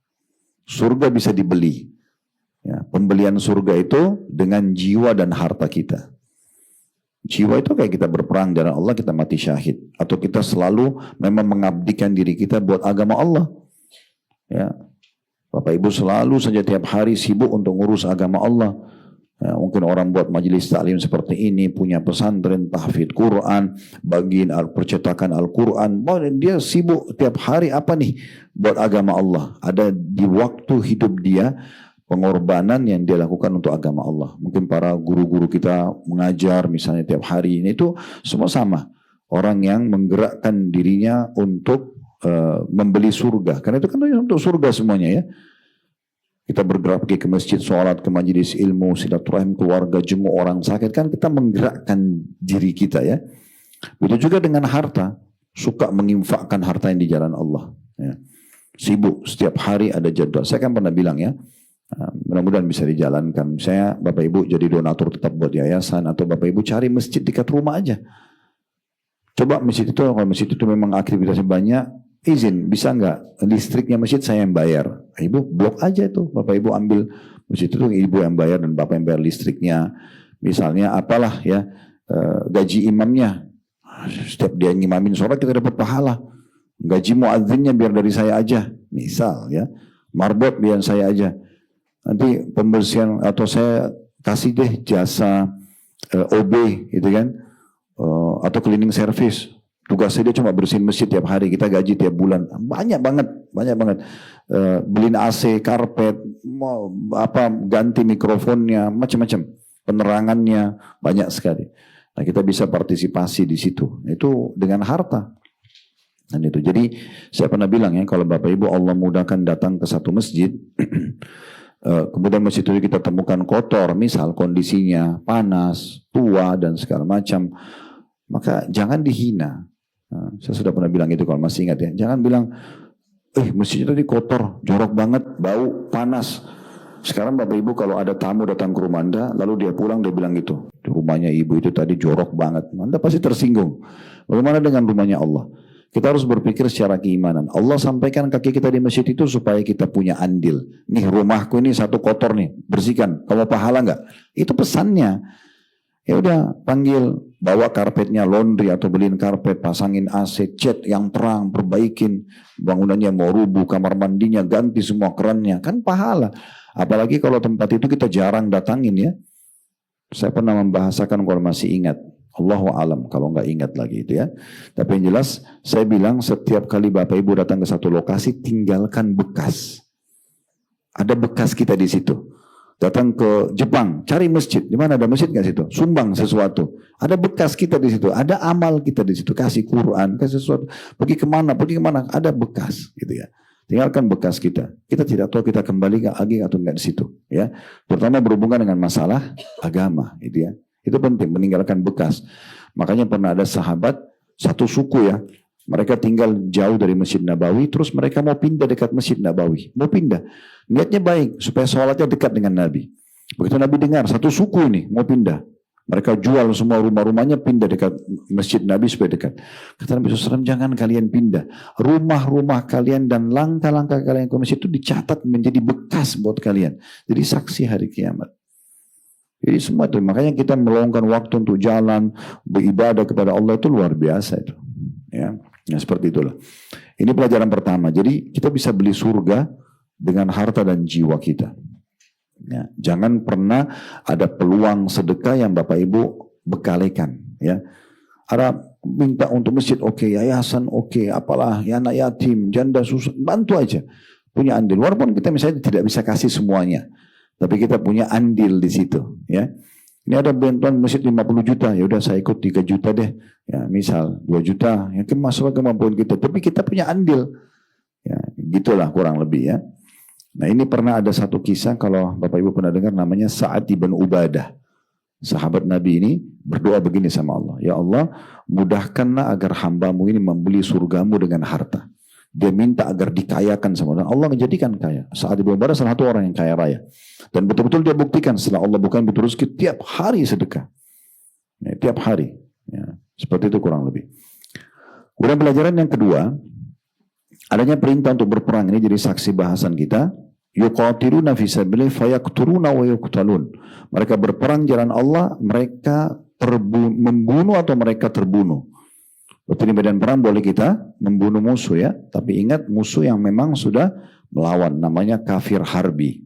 Surga bisa dibeli. Ya, pembelian surga itu dengan jiwa dan harta kita. Jiwa itu kayak kita berperang dengan Allah, kita mati syahid. Atau kita selalu memang mengabdikan diri kita buat agama Allah. Ya, Bapak Ibu selalu saja tiap hari sibuk untuk ngurus agama Allah. Ya, mungkin orang buat majelis taklim seperti ini, punya pesantren, tahfidz Quran, bagian percetakan Al-Quran, dia sibuk tiap hari apa nih buat agama Allah. Ada di waktu hidup dia pengorbanan yang dia lakukan untuk agama Allah. Mungkin para guru-guru kita mengajar misalnya tiap hari, ini itu semua sama. Orang yang menggerakkan dirinya untuk membeli surga. Karena itu kan untuk surga semuanya ya. Kita bergerak pergi ke masjid, sholat, ke majelis ilmu, silaturahim keluarga, jenguk orang sakit, kan kita menggerakkan diri kita ya. Begitu juga dengan harta, suka menginfakkan harta yang di jalan Allah. Ya. Sibuk, setiap hari ada jadwal. Saya kan pernah bilang ya, mudah-mudahan bisa dijalankan. Saya, Bapak Ibu jadi donatur tetap buat yayasan, atau Bapak Ibu cari masjid dekat rumah aja. Coba masjid itu, kalau masjid itu memang aktivitasnya banyak, izin, bisa nggak listriknya masjid saya yang bayar? Ibu blok aja itu, Bapak Ibu ambil masjid itu, Ibu yang bayar dan Bapak yang bayar listriknya. Misalnya apalah ya, gaji imamnya, setiap dia ngimamin sholat kita dapat pahala. Gaji muadzinnya biar dari saya aja, misal ya, marbot biar saya aja. Nanti pembersihan atau saya kasih deh jasa OB gitu kan, atau cleaning service. Tugasnya dia cuma bersihin masjid tiap hari, kita gaji tiap bulan. Banyak banget. Beliin AC, karpet, ganti mikrofonnya, macam-macam. Penerangannya, banyak sekali. Nah, kita bisa partisipasi di situ. Itu dengan harta. Dan itu. Jadi, saya pernah bilang ya, kalau Bapak Ibu Allah mudahkan datang ke satu masjid, kemudian masjid itu kita temukan kotor, misal kondisinya panas, tua, dan segala macam, maka jangan dihina. Saya sudah pernah bilang itu kalau masih ingat ya. Jangan bilang, masjidnya tadi kotor, jorok banget, bau, panas. Sekarang Bapak Ibu kalau ada tamu datang ke rumah Anda, lalu dia pulang dia bilang gitu, rumahnya ibu itu tadi jorok banget. Anda pasti tersinggung. Bagaimana dengan rumahnya Allah? Kita harus berpikir secara keimanan. Allah sampaikan kaki kita di masjid itu supaya kita punya andil. Nih rumahku ini satu kotor nih, bersihkan. Kamu pahala nggak? Itu pesannya. Ya udah, panggil, bawa karpetnya laundry atau beliin karpet, pasangin AC, cat yang terang, perbaikin bangunannya mau rubuh, kamar mandinya ganti semua kerannya, kan pahala. Apalagi kalau tempat itu kita jarang datangin ya. Saya pernah membahasakan kalau masih ingat, Allahu alam kalau nggak ingat lagi itu ya. Tapi yang jelas saya bilang setiap kali Bapak Ibu datang ke satu lokasi tinggalkan bekas. Ada bekas kita di situ. Datang ke Jepang, cari masjid. Di mana ada masjid nggak situ? Sumbang sesuatu. Ada bekas kita di situ. Ada amal kita di situ. Kasih Quran, kasih sesuatu. Pergi kemana? Ada bekas, gitu ya. Tinggalkan bekas kita. Kita tidak tahu kita kembali lagi atau nggak di situ, ya. Terutama berhubungan dengan masalah agama, gitu ya. Itu penting, meninggalkan bekas. Makanya pernah ada sahabat satu suku ya. Mereka tinggal jauh dari Masjid Nabawi, terus mereka mau pindah dekat Masjid Nabawi. Mau pindah. Niatnya baik, supaya sholatnya dekat dengan Nabi. Begitu Nabi dengar, satu suku ini mau pindah. Mereka jual semua rumah-rumahnya, pindah dekat Masjid Nabi supaya dekat. Kata Nabi SAW, jangan kalian pindah. Rumah-rumah kalian dan langkah-langkah kalian ke masjid itu dicatat menjadi bekas buat kalian. Jadi saksi hari kiamat. Jadi semua itu, makanya kita meluangkan waktu untuk jalan, beribadah kepada Allah itu luar biasa itu. Ya. Ya seperti itulah. Ini pelajaran pertama. Jadi kita bisa beli surga dengan harta dan jiwa kita. Ya, jangan pernah ada peluang sedekah yang Bapak Ibu bekalikan. Ya, ada minta untuk masjid, oke, yayasan, oke, apalah, ya anak yatim, janda susah, bantu aja. Punya andil. Walaupun kita misalnya tidak bisa kasih semuanya, tapi kita punya andil di situ. Ya. Ini ada bantuan masjid 50 juta, ya udah saya ikut 3 juta deh. Ya, misal 2 juta, ya masalah kemampuan kita. Tapi kita punya andil. Ya, gitulah kurang lebih ya. Nah ini pernah ada satu kisah, kalau Bapak Ibu pernah dengar, namanya Sa'ad ibn Ubadah. Sahabat Nabi ini berdoa begini sama Allah. Ya Allah, mudahkanlah agar hambamu ini membeli surgamu dengan harta. Dia minta agar dikayakan sama Allah. Allah menjadikan kaya. Sa'ad ibn Ubadah salah satu orang yang kaya raya. Dan betul-betul dia buktikan setelah Allah bukan betul rezeki, tiap hari sedekah. Ya, tiap hari. Ya, seperti itu kurang lebih. Kemudian pelajaran yang kedua, adanya perintah untuk berperang. Ini jadi saksi bahasan kita. Yuqatiluna fi sabilillah fayaqtuluna wa yuqtalun. Mereka berperang jalan Allah, mereka membunuh atau mereka terbunuh. Betul, di medan perang boleh kita membunuh musuh ya, tapi ingat musuh yang memang sudah melawan, namanya kafir harbi.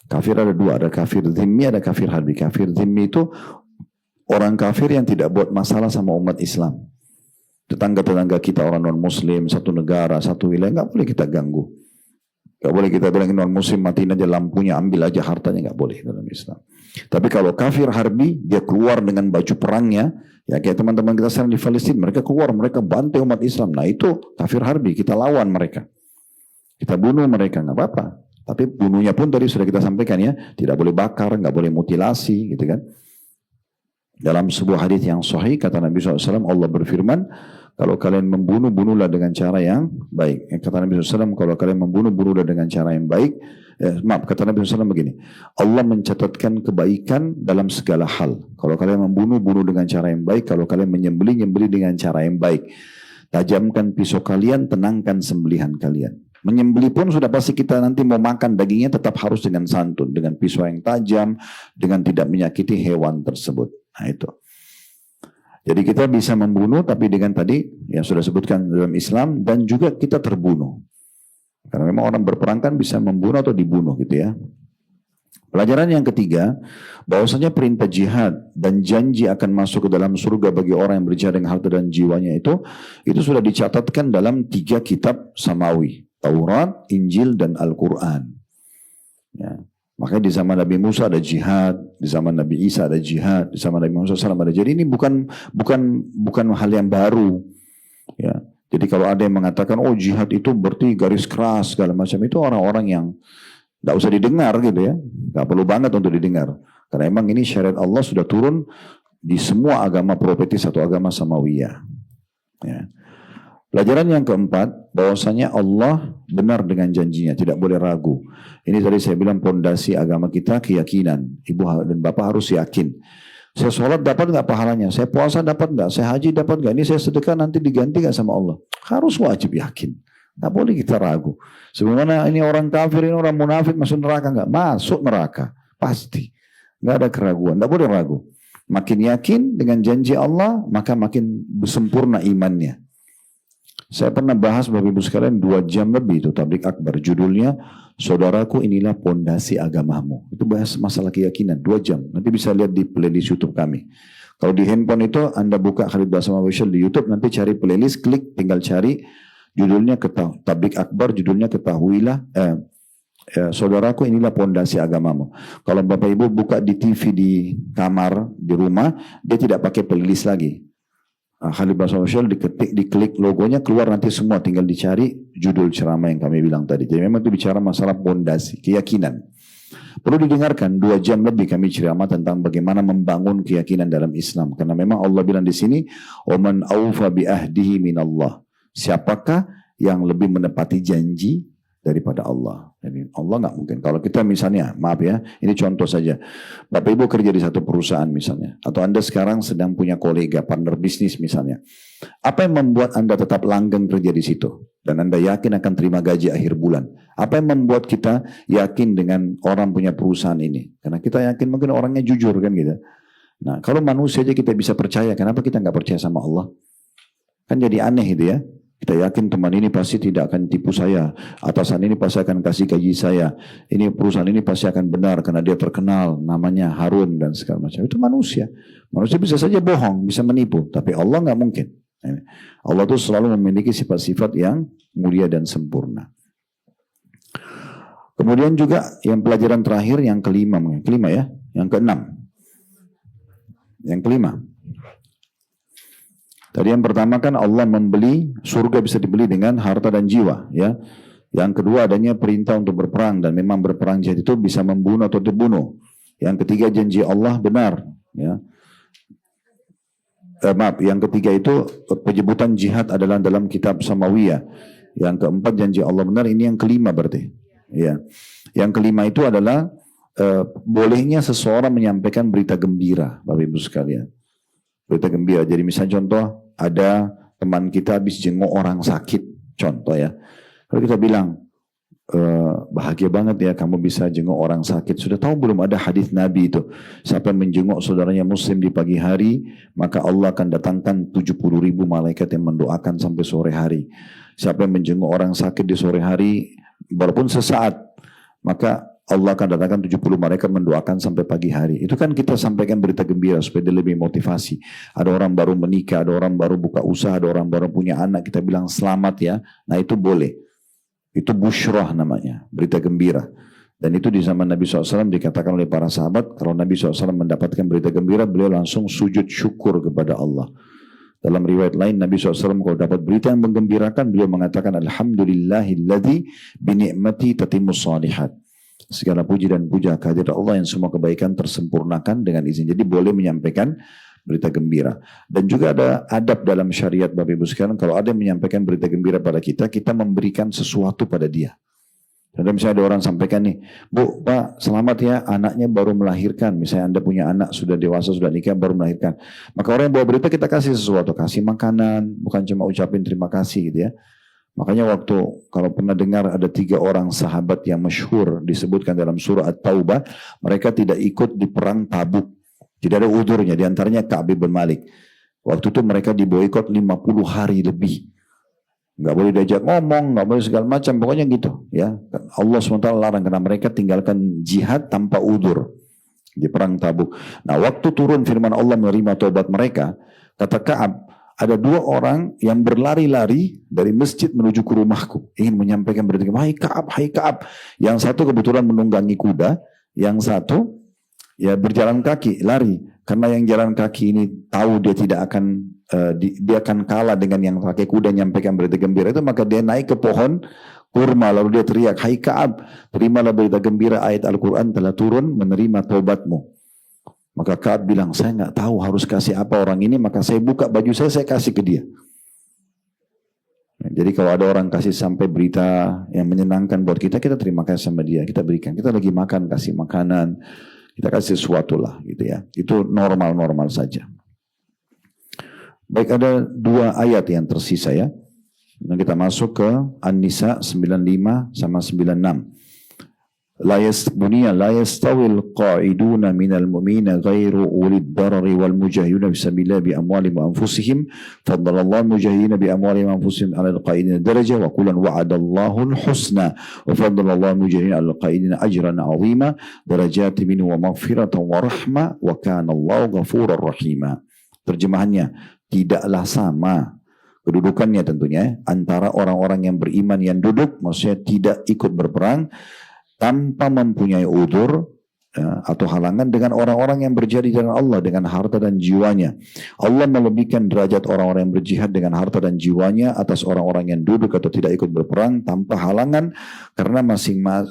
Kafir ada dua, ada kafir zimmi, ada kafir harbi. Kafir zimmi itu orang kafir yang tidak buat masalah sama umat Islam. Tetangga-tetangga kita orang non-muslim, satu negara, satu wilayah, nggak boleh kita ganggu. Nggak boleh kita bilang non-muslim matiin aja lampunya, ambil aja hartanya, nggak boleh dalam Islam. Tapi kalau kafir harbi, dia keluar dengan baju perangnya, ya kayak teman-teman kita sekarang di Palestina, mereka keluar, mereka bantai umat Islam. Nah itu kafir harbi, kita lawan mereka. Kita bunuh mereka, nggak apa-apa. Tapi bunuhnya pun tadi sudah kita sampaikan ya, tidak boleh bakar, nggak boleh mutilasi, gitu kan. Dalam sebuah hadis yang sahih kata Nabi SAW, Allah berfirman, kalau kalian membunuh, bunuhlah dengan cara yang baik. Kata Nabi SAW, kalau kalian membunuh, bunuhlah dengan cara yang baik. Kata Nabi SAW begini, Allah mencatatkan kebaikan dalam segala hal. Kalau kalian membunuh, bunuh dengan cara yang baik. Kalau kalian menyembelih, nyembelih dengan cara yang baik. Tajamkan pisau kalian, tenangkan sembelihan kalian. Menyembelih pun sudah pasti kita nanti mau makan dagingnya tetap harus dengan santun, dengan pisau yang tajam, dengan tidak menyakiti hewan tersebut. Nah itu. Jadi kita bisa membunuh tapi dengan tadi yang sudah sebutkan dalam Islam, dan juga kita terbunuh. Karena memang orang berperang kan bisa membunuh atau dibunuh gitu ya. Pelajaran yang ketiga, bahwasanya perintah jihad dan janji akan masuk ke dalam surga bagi orang yang berjihad dengan harta dan jiwanya itu sudah dicatatkan dalam 3 kitab samawi. Taurat, Injil, dan Al-Quran. Ya. Makanya di zaman Nabi Musa ada jihad, di zaman Nabi Isa ada jihad, di zaman Nabi Musa SAW ada. Jadi ini bukan hal yang baru. Ya. Jadi kalau ada yang mengatakan, oh jihad itu berarti garis keras segala macam, itu orang-orang yang tidak usah didengar gitu ya, nggak perlu banget untuk didengar. Karena emang ini syariat Allah sudah turun di semua agama profetis atau agama samawiyah. Ya. Pelajaran yang keempat, bahwasanya Allah benar dengan janjinya, tidak boleh ragu. Ini tadi saya bilang pondasi agama kita, keyakinan. Ibu dan bapak harus yakin. Saya sholat dapat nggak pahalanya? Saya puasa dapat nggak? Saya haji dapat nggak? Ini saya sedekah nanti diganti nggak sama Allah? Harus wajib yakin. Nggak boleh kita ragu. Sebagaimana ini orang kafir, ini orang munafik masuk neraka nggak? Masuk neraka, pasti. Nggak ada keraguan, nggak boleh ragu. Makin yakin dengan janji Allah, maka makin sempurna imannya. Saya pernah bahas Bapak Ibu sekalian 2 jam lebih itu tablik akbar. Judulnya, Saudaraku inilah pondasi agamamu. Itu bahas masalah keyakinan 2 jam. Nanti bisa lihat di playlist YouTube kami. Kalau di handphone itu Anda buka Khalid Basama Official di YouTube, nanti cari playlist, klik, tinggal cari judulnya tablik akbar, judulnya ketahuilah, Ya, saudaraku, inilah pondasi agamamu. Kalau Bapak Ibu buka di TV di kamar, di rumah, dia tidak pakai playlist lagi. Khalid Basma Social diketik, diklik logonya, keluar nanti semua, tinggal dicari judul ceramah yang kami bilang tadi. Jadi memang itu bicara masalah pondasi, keyakinan. Perlu didengarkan 2 jam lebih kami ceramah tentang bagaimana membangun keyakinan dalam Islam. Karena memang Allah bilang di sini, "Oman aufa bi ahdihi minallah." Siapakah yang lebih menepati janji daripada Allah? Jadi Allah nggak mungkin. Kalau kita misalnya, maaf ya, ini contoh saja. Bapak Ibu kerja di satu perusahaan misalnya, atau Anda sekarang sedang punya kolega, partner bisnis misalnya. Apa yang membuat Anda tetap langgeng kerja di situ? Dan Anda yakin akan terima gaji akhir bulan. Apa yang membuat kita yakin dengan orang punya perusahaan ini? Karena kita yakin mungkin orangnya jujur kan gitu. Nah, kalau manusia aja kita bisa percaya, kenapa kita nggak percaya sama Allah? Kan jadi aneh itu ya. Kita yakin teman ini pasti tidak akan tipu saya, atasan ini pasti akan kasih gaji saya, ini perusahaan ini pasti akan benar karena dia terkenal, namanya Harun dan segala macam. Itu manusia. Manusia bisa saja bohong, bisa menipu, tapi Allah nggak mungkin. Allah itu selalu memiliki sifat-sifat yang mulia dan sempurna. Kemudian juga yang pelajaran terakhir yang kelima ya, yang keenam. Yang kelima. Tadi yang pertama kan Allah membeli, surga bisa dibeli dengan harta dan jiwa, ya. Yang kedua adanya perintah untuk berperang dan memang berperang jihad itu bisa membunuh atau dibunuh. Yang ketiga janji Allah benar, ya. Yang ketiga itu penyebutan jihad adalah dalam kitab Samawiyah. Yang keempat janji Allah benar, ini yang kelima berarti. Ya. Yang kelima itu adalah bolehnya seseorang menyampaikan berita gembira, Bapak Ibu sekalian. Berita gembira. Jadi misalnya contoh, ada teman kita habis jenguk orang sakit, contoh ya. Kalau kita bilang, bahagia banget ya kamu bisa jenguk orang sakit. Sudah tahu belum ada hadis Nabi itu? Siapa yang menjenguk saudaranya muslim di pagi hari, maka Allah akan datangkan 70.000 malaikat yang mendoakan sampai sore hari. Siapa yang menjenguk orang sakit di sore hari, walaupun sesaat, maka Allah akan datangkan 70 malaikat mendoakan sampai pagi hari. Itu kan kita sampaikan berita gembira supaya dia lebih motivasi. Ada orang baru menikah, ada orang baru buka usaha, ada orang baru punya anak, kita bilang selamat ya. Nah itu boleh. Itu busyrah namanya, berita gembira. Dan itu di zaman Nabi SAW dikatakan oleh para sahabat, kalau Nabi SAW mendapatkan berita gembira, beliau langsung sujud syukur kepada Allah. Dalam riwayat lain Nabi SAW kalau dapat berita yang menggembirakan, beliau mengatakan Alhamdulillahilladzi bini'mati tatimmus salihat. Segala puji dan puja kehadirat Allah yang semua kebaikan tersempurnakan dengan izin. Jadi boleh menyampaikan berita gembira. Dan juga ada adab dalam syariat Bapak Ibu sekalian, kalau ada yang menyampaikan berita gembira pada kita, kita memberikan sesuatu pada dia. Dan misalnya ada orang sampaikan nih, Bu, Pak, selamat ya, anaknya baru melahirkan. Misalnya Anda punya anak, sudah dewasa, sudah nikah, baru melahirkan. Maka orang yang bawa berita kita kasih sesuatu, kasih makanan, bukan cuma ucapin terima kasih gitu ya. Makanya waktu kalau pernah dengar ada 3 orang sahabat yang masyhur disebutkan dalam surah At-Taubah, mereka tidak ikut di perang Tabuk. Tidak ada udurnya, diantaranya Ka'ab bin Malik. Waktu itu mereka diboikot 50 hari lebih. Nggak boleh diajak ngomong, nggak boleh segala macam, pokoknya gitu. Ya, Allah SWT larang karena mereka tinggalkan jihad tanpa udur di perang Tabuk. Nah waktu turun firman Allah menerima taubat mereka, kata Ka'ab, ada 2 orang yang berlari-lari dari masjid menuju ke rumahku. Ingin menyampaikan berita, hai Ka'ab. Yang satu kebetulan menunggangi kuda. Yang satu ya berjalan kaki, lari. Karena yang jalan kaki ini tahu dia tidak akan, dia akan kalah dengan yang pakai kuda menyampaikan berita gembira itu. Maka dia naik ke pohon kurma. Lalu dia teriak, hai Ka'ab, terimalah berita gembira, ayat Al-Quran telah turun menerima taubatmu. Maka Ka'ab bilang, saya nggak tahu harus kasih apa orang ini, maka saya buka baju saya kasih ke dia. Jadi kalau ada orang kasih sampai berita yang menyenangkan buat kita, kita terima kasih sama dia, kita berikan. Kita lagi makan, kasih makanan, kita kasih sesuatu lah gitu ya. Itu normal-normal saja. Baik, ada 2 ayat yang tersisa ya. Dan kita masuk ke An-Nisa 95 sama 96. La yastawil qa'iduna minal mu'mina ghairu ulid darari wal mujahiduna fisabilillah bi amwalihim wa anfusihim faddalallahu mujahidina bi amwalihim wa anfusihim 'ala al-qa'idina darajah wa kullan wa'adallahu al-husna wa faddalallahu mujahidina 'ala al-qa'idina ajran 'azima darajati minhu wa maghfiratan wa rahmah wa kana Allahu ghafurar rahima. Terjemahannya, tidaklah sama kedudukannya tentunya antara orang-orang yang beriman yang duduk, maksudnya tidak ikut berperang, tanpa mempunyai udzur atau halangan dengan orang-orang yang berjihad di jalan Allah dengan harta dan jiwanya. Allah melebihkan derajat orang-orang yang berjihad dengan harta dan jiwanya atas orang-orang yang duduk atau tidak ikut berperang tanpa halangan, karena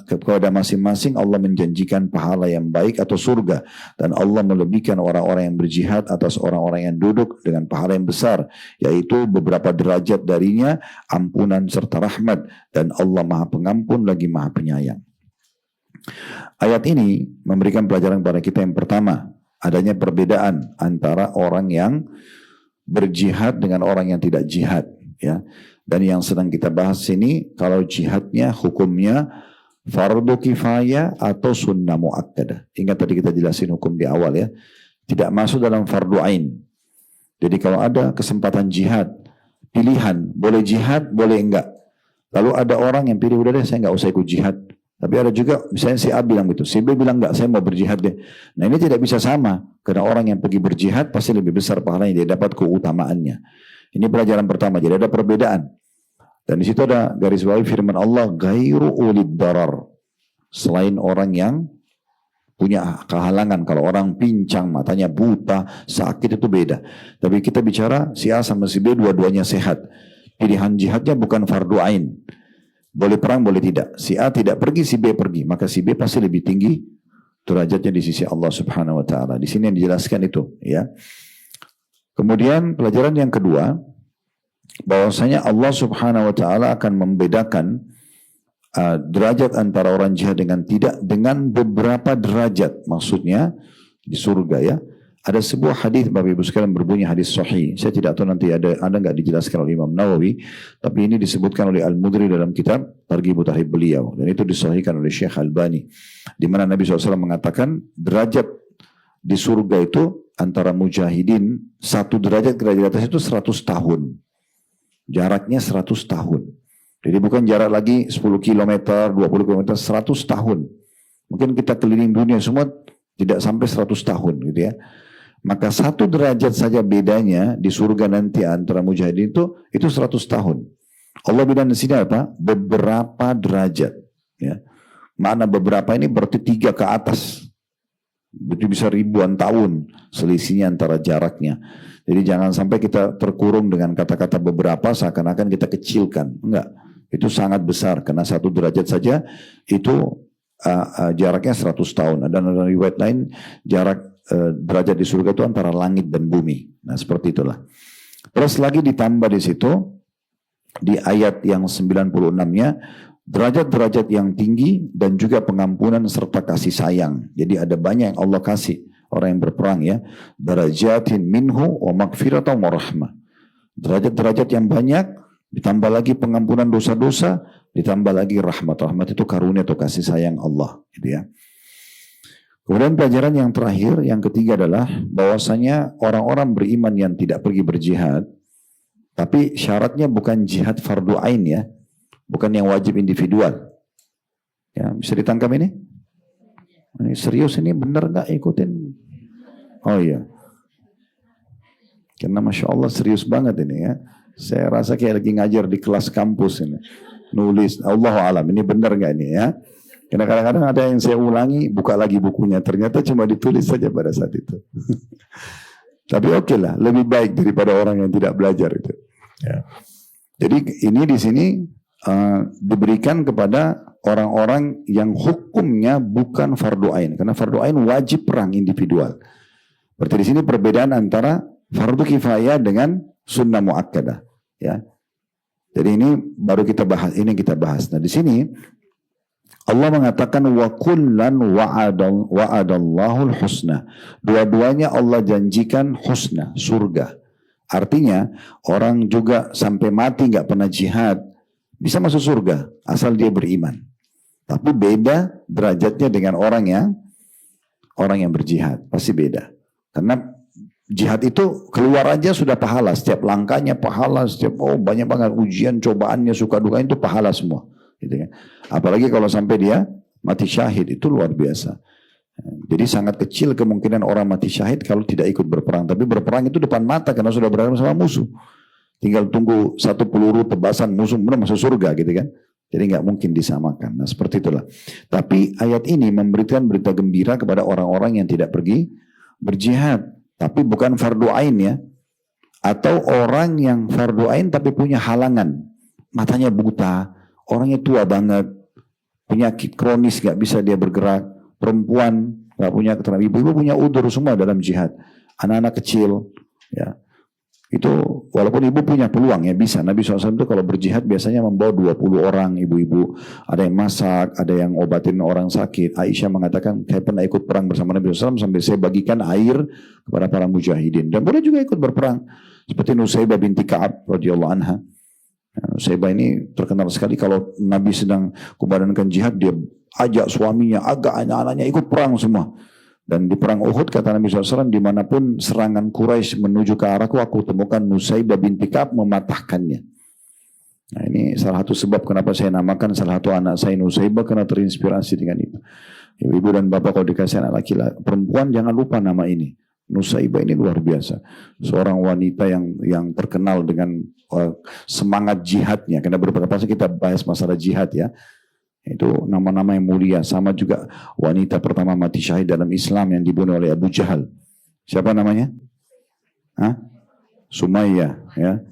kepada masing-masing Allah menjanjikan pahala yang baik atau surga, dan Allah melebihkan orang-orang yang berjihad atas orang-orang yang duduk dengan pahala yang besar, yaitu beberapa derajat darinya ampunan serta rahmat, dan Allah Maha Pengampun lagi Maha Penyayang. Ayat ini memberikan pelajaran kepada kita yang pertama, adanya perbedaan antara orang yang berjihad dengan orang yang tidak jihad, ya. Dan yang sedang kita bahas ini, kalau jihadnya hukumnya fardu kifayah atau sunnah muakkadah. Ingat tadi kita jelasin hukum di awal, ya. Tidak masuk dalam fardu ain. Jadi kalau ada kesempatan jihad, pilihan, boleh jihad, boleh enggak. Lalu ada orang yang pilih, udah deh saya enggak usah ikut jihad. Tapi ada juga, misalnya si A bilang gitu, si B bilang enggak, saya mau berjihad deh. Nah ini tidak bisa sama, karena orang yang pergi berjihad pasti lebih besar pahalanya, dia dapat keutamaannya. Ini pelajaran pertama, jadi ada perbedaan. Dan di situ ada garis bawahi firman Allah, ghairu ulid darar. Selain orang yang punya kehalangan, kalau orang pincang, matanya buta, sakit itu beda. Tapi kita bicara si A sama si B dua-duanya sehat. Pilihan jihadnya bukan fardu ain. Boleh perang, boleh tidak. Si A tidak pergi, si B pergi. Maka si B pasti lebih tinggi derajatnya di sisi Allah Subhanahu Wa Taala. Di sini yang dijelaskan itu, ya. Kemudian pelajaran yang kedua, bahwasanya Allah Subhanahu Wa Taala akan membedakan derajat antara orang jihad dengan tidak dengan beberapa derajat. Maksudnya di surga, ya. Ada sebuah hadis Bapak Ibu sekalian berbunyi hadis sahih. Saya tidak tahu nanti ada nggak dijelaskan oleh Imam Nawawi, tapi ini disebutkan oleh Al-Mudri dalam kitab Targhib Tarhib beliau, dan itu disahihkan oleh Syekh Albani, di mana Nabi SAW mengatakan derajat di surga itu antara mujahidin, satu derajat ke derajat atas itu 100 tahun. Jaraknya 100 tahun. Jadi bukan jarak lagi 10 km, 20 km, 100 tahun. Mungkin kita keliling dunia semua tidak sampai 100 tahun gitu, ya. Maka satu derajat saja bedanya di surga nanti antara mujahidin itu 100 tahun. Allah bilang di sini apa? Beberapa derajat. Ya. Makna beberapa ini berarti 3 ke atas. Itu bisa ribuan tahun selisihnya antara jaraknya. Jadi jangan sampai kita terkurung dengan kata-kata beberapa seakan-akan kita kecilkan. Enggak. Itu sangat besar karena satu derajat saja itu jaraknya 100 tahun. Dan ada riwayat lain jarak derajat di surga itu antara langit dan bumi. Nah seperti itulah. Terus lagi ditambah di situ di ayat yang 96-nya derajat-derajat yang tinggi dan juga pengampunan serta kasih sayang. Jadi ada banyak yang Allah kasih orang yang berperang, ya. Darajatin minhu wa magfiratan wa rahmah. Derajat-derajat yang banyak, ditambah lagi pengampunan dosa-dosa, ditambah lagi rahmat. Rahmat itu karunia atau kasih sayang Allah, gitu, ya. Kemudian pelajaran yang terakhir, yang ketiga adalah bahwasanya orang-orang beriman yang tidak pergi berjihad, tapi syaratnya bukan jihad fardu ain, ya, bukan yang wajib individual. Ya, bisa ditangkap ini? Ini serius, ini benar nggak ikutin? Oh iya, karena masya Allah serius banget ini, ya. Saya rasa kayak lagi ngajar di kelas kampus ini, nulis. Allahu alam, ini benar nggak ini, ya? Karena kadang-kadang ada yang saya ulangi, buka lagi bukunya, ternyata cuma ditulis saja pada saat itu. Tapi oke lah, lebih baik daripada orang yang tidak belajar itu. Ya. Jadi ini di sini diberikan kepada orang-orang yang hukumnya bukan fardu ain, karena fardu ain wajib perang individual. Berarti di sini perbedaan antara fardu kifayah dengan sunnah muakkadah. Ya. Jadi ini baru kita bahas, ini kita bahas. Nah di sini Allah mengatakan wa kullan wa'adallahul husna. Dua-duanya Allah janjikan husna, surga. Artinya orang juga sampai mati nggak pernah jihad bisa masuk surga asal dia beriman. Tapi beda derajatnya dengan orang yang berjihad, pasti beda. Karena jihad itu keluar aja sudah pahala, setiap langkahnya pahala, setiap banyak banget ujian, cobaannya, suka duka itu pahala semua. Gitu kan. Apalagi kalau sampai dia mati syahid, itu luar biasa. Jadi sangat kecil kemungkinan orang mati syahid kalau tidak ikut berperang. Tapi berperang itu depan mata karena sudah berhadapan sama musuh. Tinggal tunggu satu peluru tebasan musuh benar masuk surga gitu kan. Jadi nggak mungkin disamakan. Nah seperti itulah. Tapi ayat ini memberikan berita gembira kepada orang-orang yang tidak pergi berjihad. Tapi bukan fardu ain ya. Atau orang yang fardu ain tapi punya halangan. Matanya buta, orangnya tua banget, penyakit kronis nggak bisa dia bergerak, perempuan nggak punya keterangan, ibu-ibu punya udzur semua dalam jihad. Anak-anak kecil, ya. Itu walaupun ibu punya peluang ya bisa. Nabi SAW itu kalau berjihad biasanya membawa 20 orang ibu-ibu. Ada yang masak, ada yang obatin orang sakit. Aisyah mengatakan saya pernah ikut perang bersama Nabi SAW sampai saya bagikan air kepada para mujahidin. Dan boleh juga ikut berperang. Seperti Nusaybah binti Ka'ab radhiyallahu anha. Nusaybah ini terkenal sekali kalau Nabi sedang kubadankan jihad dia ajak suaminya, agak anak-anaknya ikut perang semua. Dan di perang Uhud kata Nabi SAW, dimanapun serangan Quraisy menuju ke arahku, aku temukan Nusaybah binti Ka'ab mematahkannya. Nah ini salah satu sebab kenapa saya namakan salah satu anak saya Nusaybah, karena terinspirasi dengan itu. Ibu dan bapak kalau dikasih anak laki-laki perempuan jangan lupa nama ini. Nusaybah ini luar biasa. Seorang wanita yang terkenal dengan semangat jihadnya. Karena beberapa kali kita bahas masalah jihad ya. Itu nama-nama yang mulia. Sama juga wanita pertama mati syahid dalam Islam yang dibunuh oleh Abu Jahal. Siapa namanya? Sumayyah. Ya.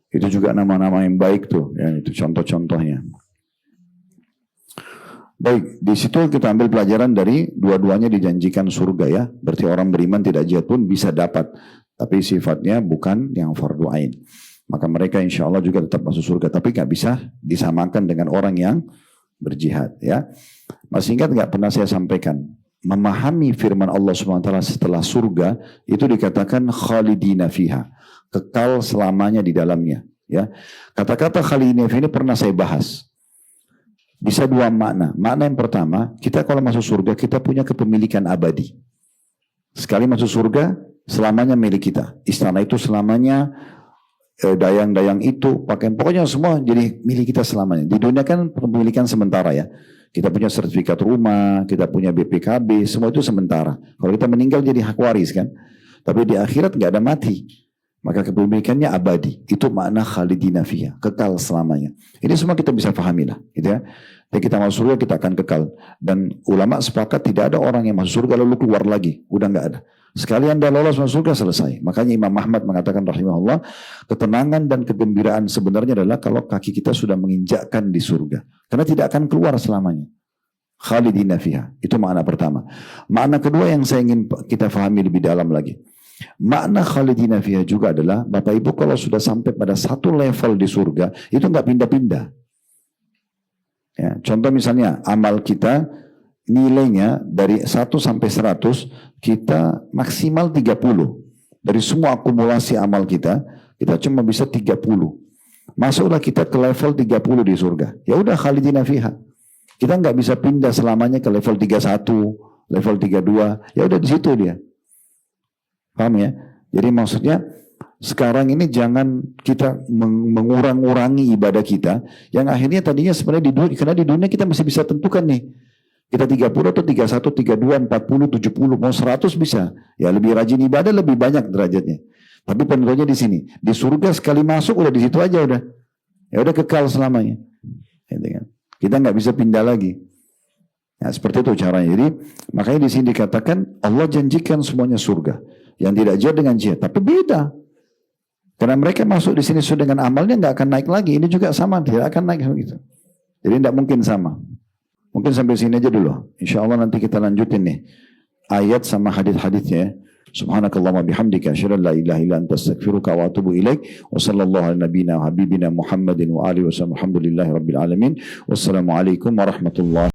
Itu juga nama-nama yang baik tuh. Ya, itu contoh-contohnya. Baik, di situ kita ambil pelajaran dari dua-duanya dijanjikan surga ya. Berarti orang beriman tidak jihad pun bisa dapat. Tapi sifatnya bukan yang fardu ain. Maka mereka insya Allah juga tetap masuk surga. Tapi nggak bisa disamakan dengan orang yang berjihad ya. Masih ingat nggak pernah saya sampaikan memahami firman Allah SWT setelah surga itu dikatakan khalidina fiha, kekal selamanya di dalamnya ya. Kata-kata khalidina fiha ini pernah saya bahas. Bisa dua makna. Makna yang pertama, kita kalau masuk surga kita punya kepemilikan abadi. Sekali masuk surga selamanya milik kita. Istana itu selamanya, dayang-dayang itu, pakaian, pokoknya semua jadi milik kita selamanya. Di dunia kan kepemilikan sementara ya. Kita punya sertifikat rumah, kita punya BPKB, semua itu sementara. Kalau kita meninggal jadi hak waris kan. Tapi di akhirat nggak ada mati. Maka kepemilikannya abadi. Itu makna khalidina fiha, kekal selamanya. Ini semua kita bisa pahami lah. Gitu ya. Dan kita masuk surga kita akan kekal. Dan ulama sepakat tidak ada orang yang masuk surga lalu keluar lagi. Udah nggak ada. Sekali Anda lolos masuk surga selesai. Makanya Imam Ahmad mengatakan rahimahullah, ketenangan dan kegembiraan sebenarnya adalah kalau kaki kita sudah menginjakkan di surga. Karena tidak akan keluar selamanya. Khalidina fiha. Itu makna pertama. Makna kedua yang saya ingin kita fahami lebih dalam lagi. Makna khalidina fiha juga adalah Bapak Ibu kalau sudah sampai pada satu level di surga itu nggak pindah-pindah. Ya, contoh misalnya amal kita nilainya dari 1 sampai 100 kita maksimal 30. Dari semua akumulasi amal kita cuma bisa 30. Masuklah kita ke level 30 di surga. Ya udah khalidina fiha. Kita nggak bisa pindah selamanya ke level 31, level 32. Ya udah di situ dia. Paham ya? Jadi maksudnya sekarang ini jangan kita mengurang-urangi ibadah kita yang akhirnya tadinya sebenarnya di dunia, karena di dunia kita masih bisa tentukan nih. Kita 30 atau 31, 32, 40, 70, mau 100 bisa. Ya lebih rajin ibadah lebih banyak derajatnya. Tapi penentunya di sini. Di surga sekali masuk udah di situ aja udah. Ya udah kekal selamanya. Kita nggak bisa pindah lagi. Nah, seperti itu caranya. Jadi makanya di sini dikatakan Allah janjikan semuanya surga. Yang tidak jihad dengan jihad, tapi beda. Karena mereka masuk di sini sesuai dengan amalnya nggak akan naik lagi. Ini juga sama, tidak akan naik begitu. Jadi tidak mungkin sama. Mungkin sampai sini aja dulu. Insya Allah nanti kita lanjutin nih ayat sama hadis-hadisnya. Subhanakallahumma bihamdika asyhadu an la ilaha illa anta astaghfiruka wa atubu ilaik. Wa sallallahu ala nabiyyina wa habibina Muhammadin wa alihi wa sallam. Alhamdulillahirabbil alamin. Wassalamualaikum warahmatullahi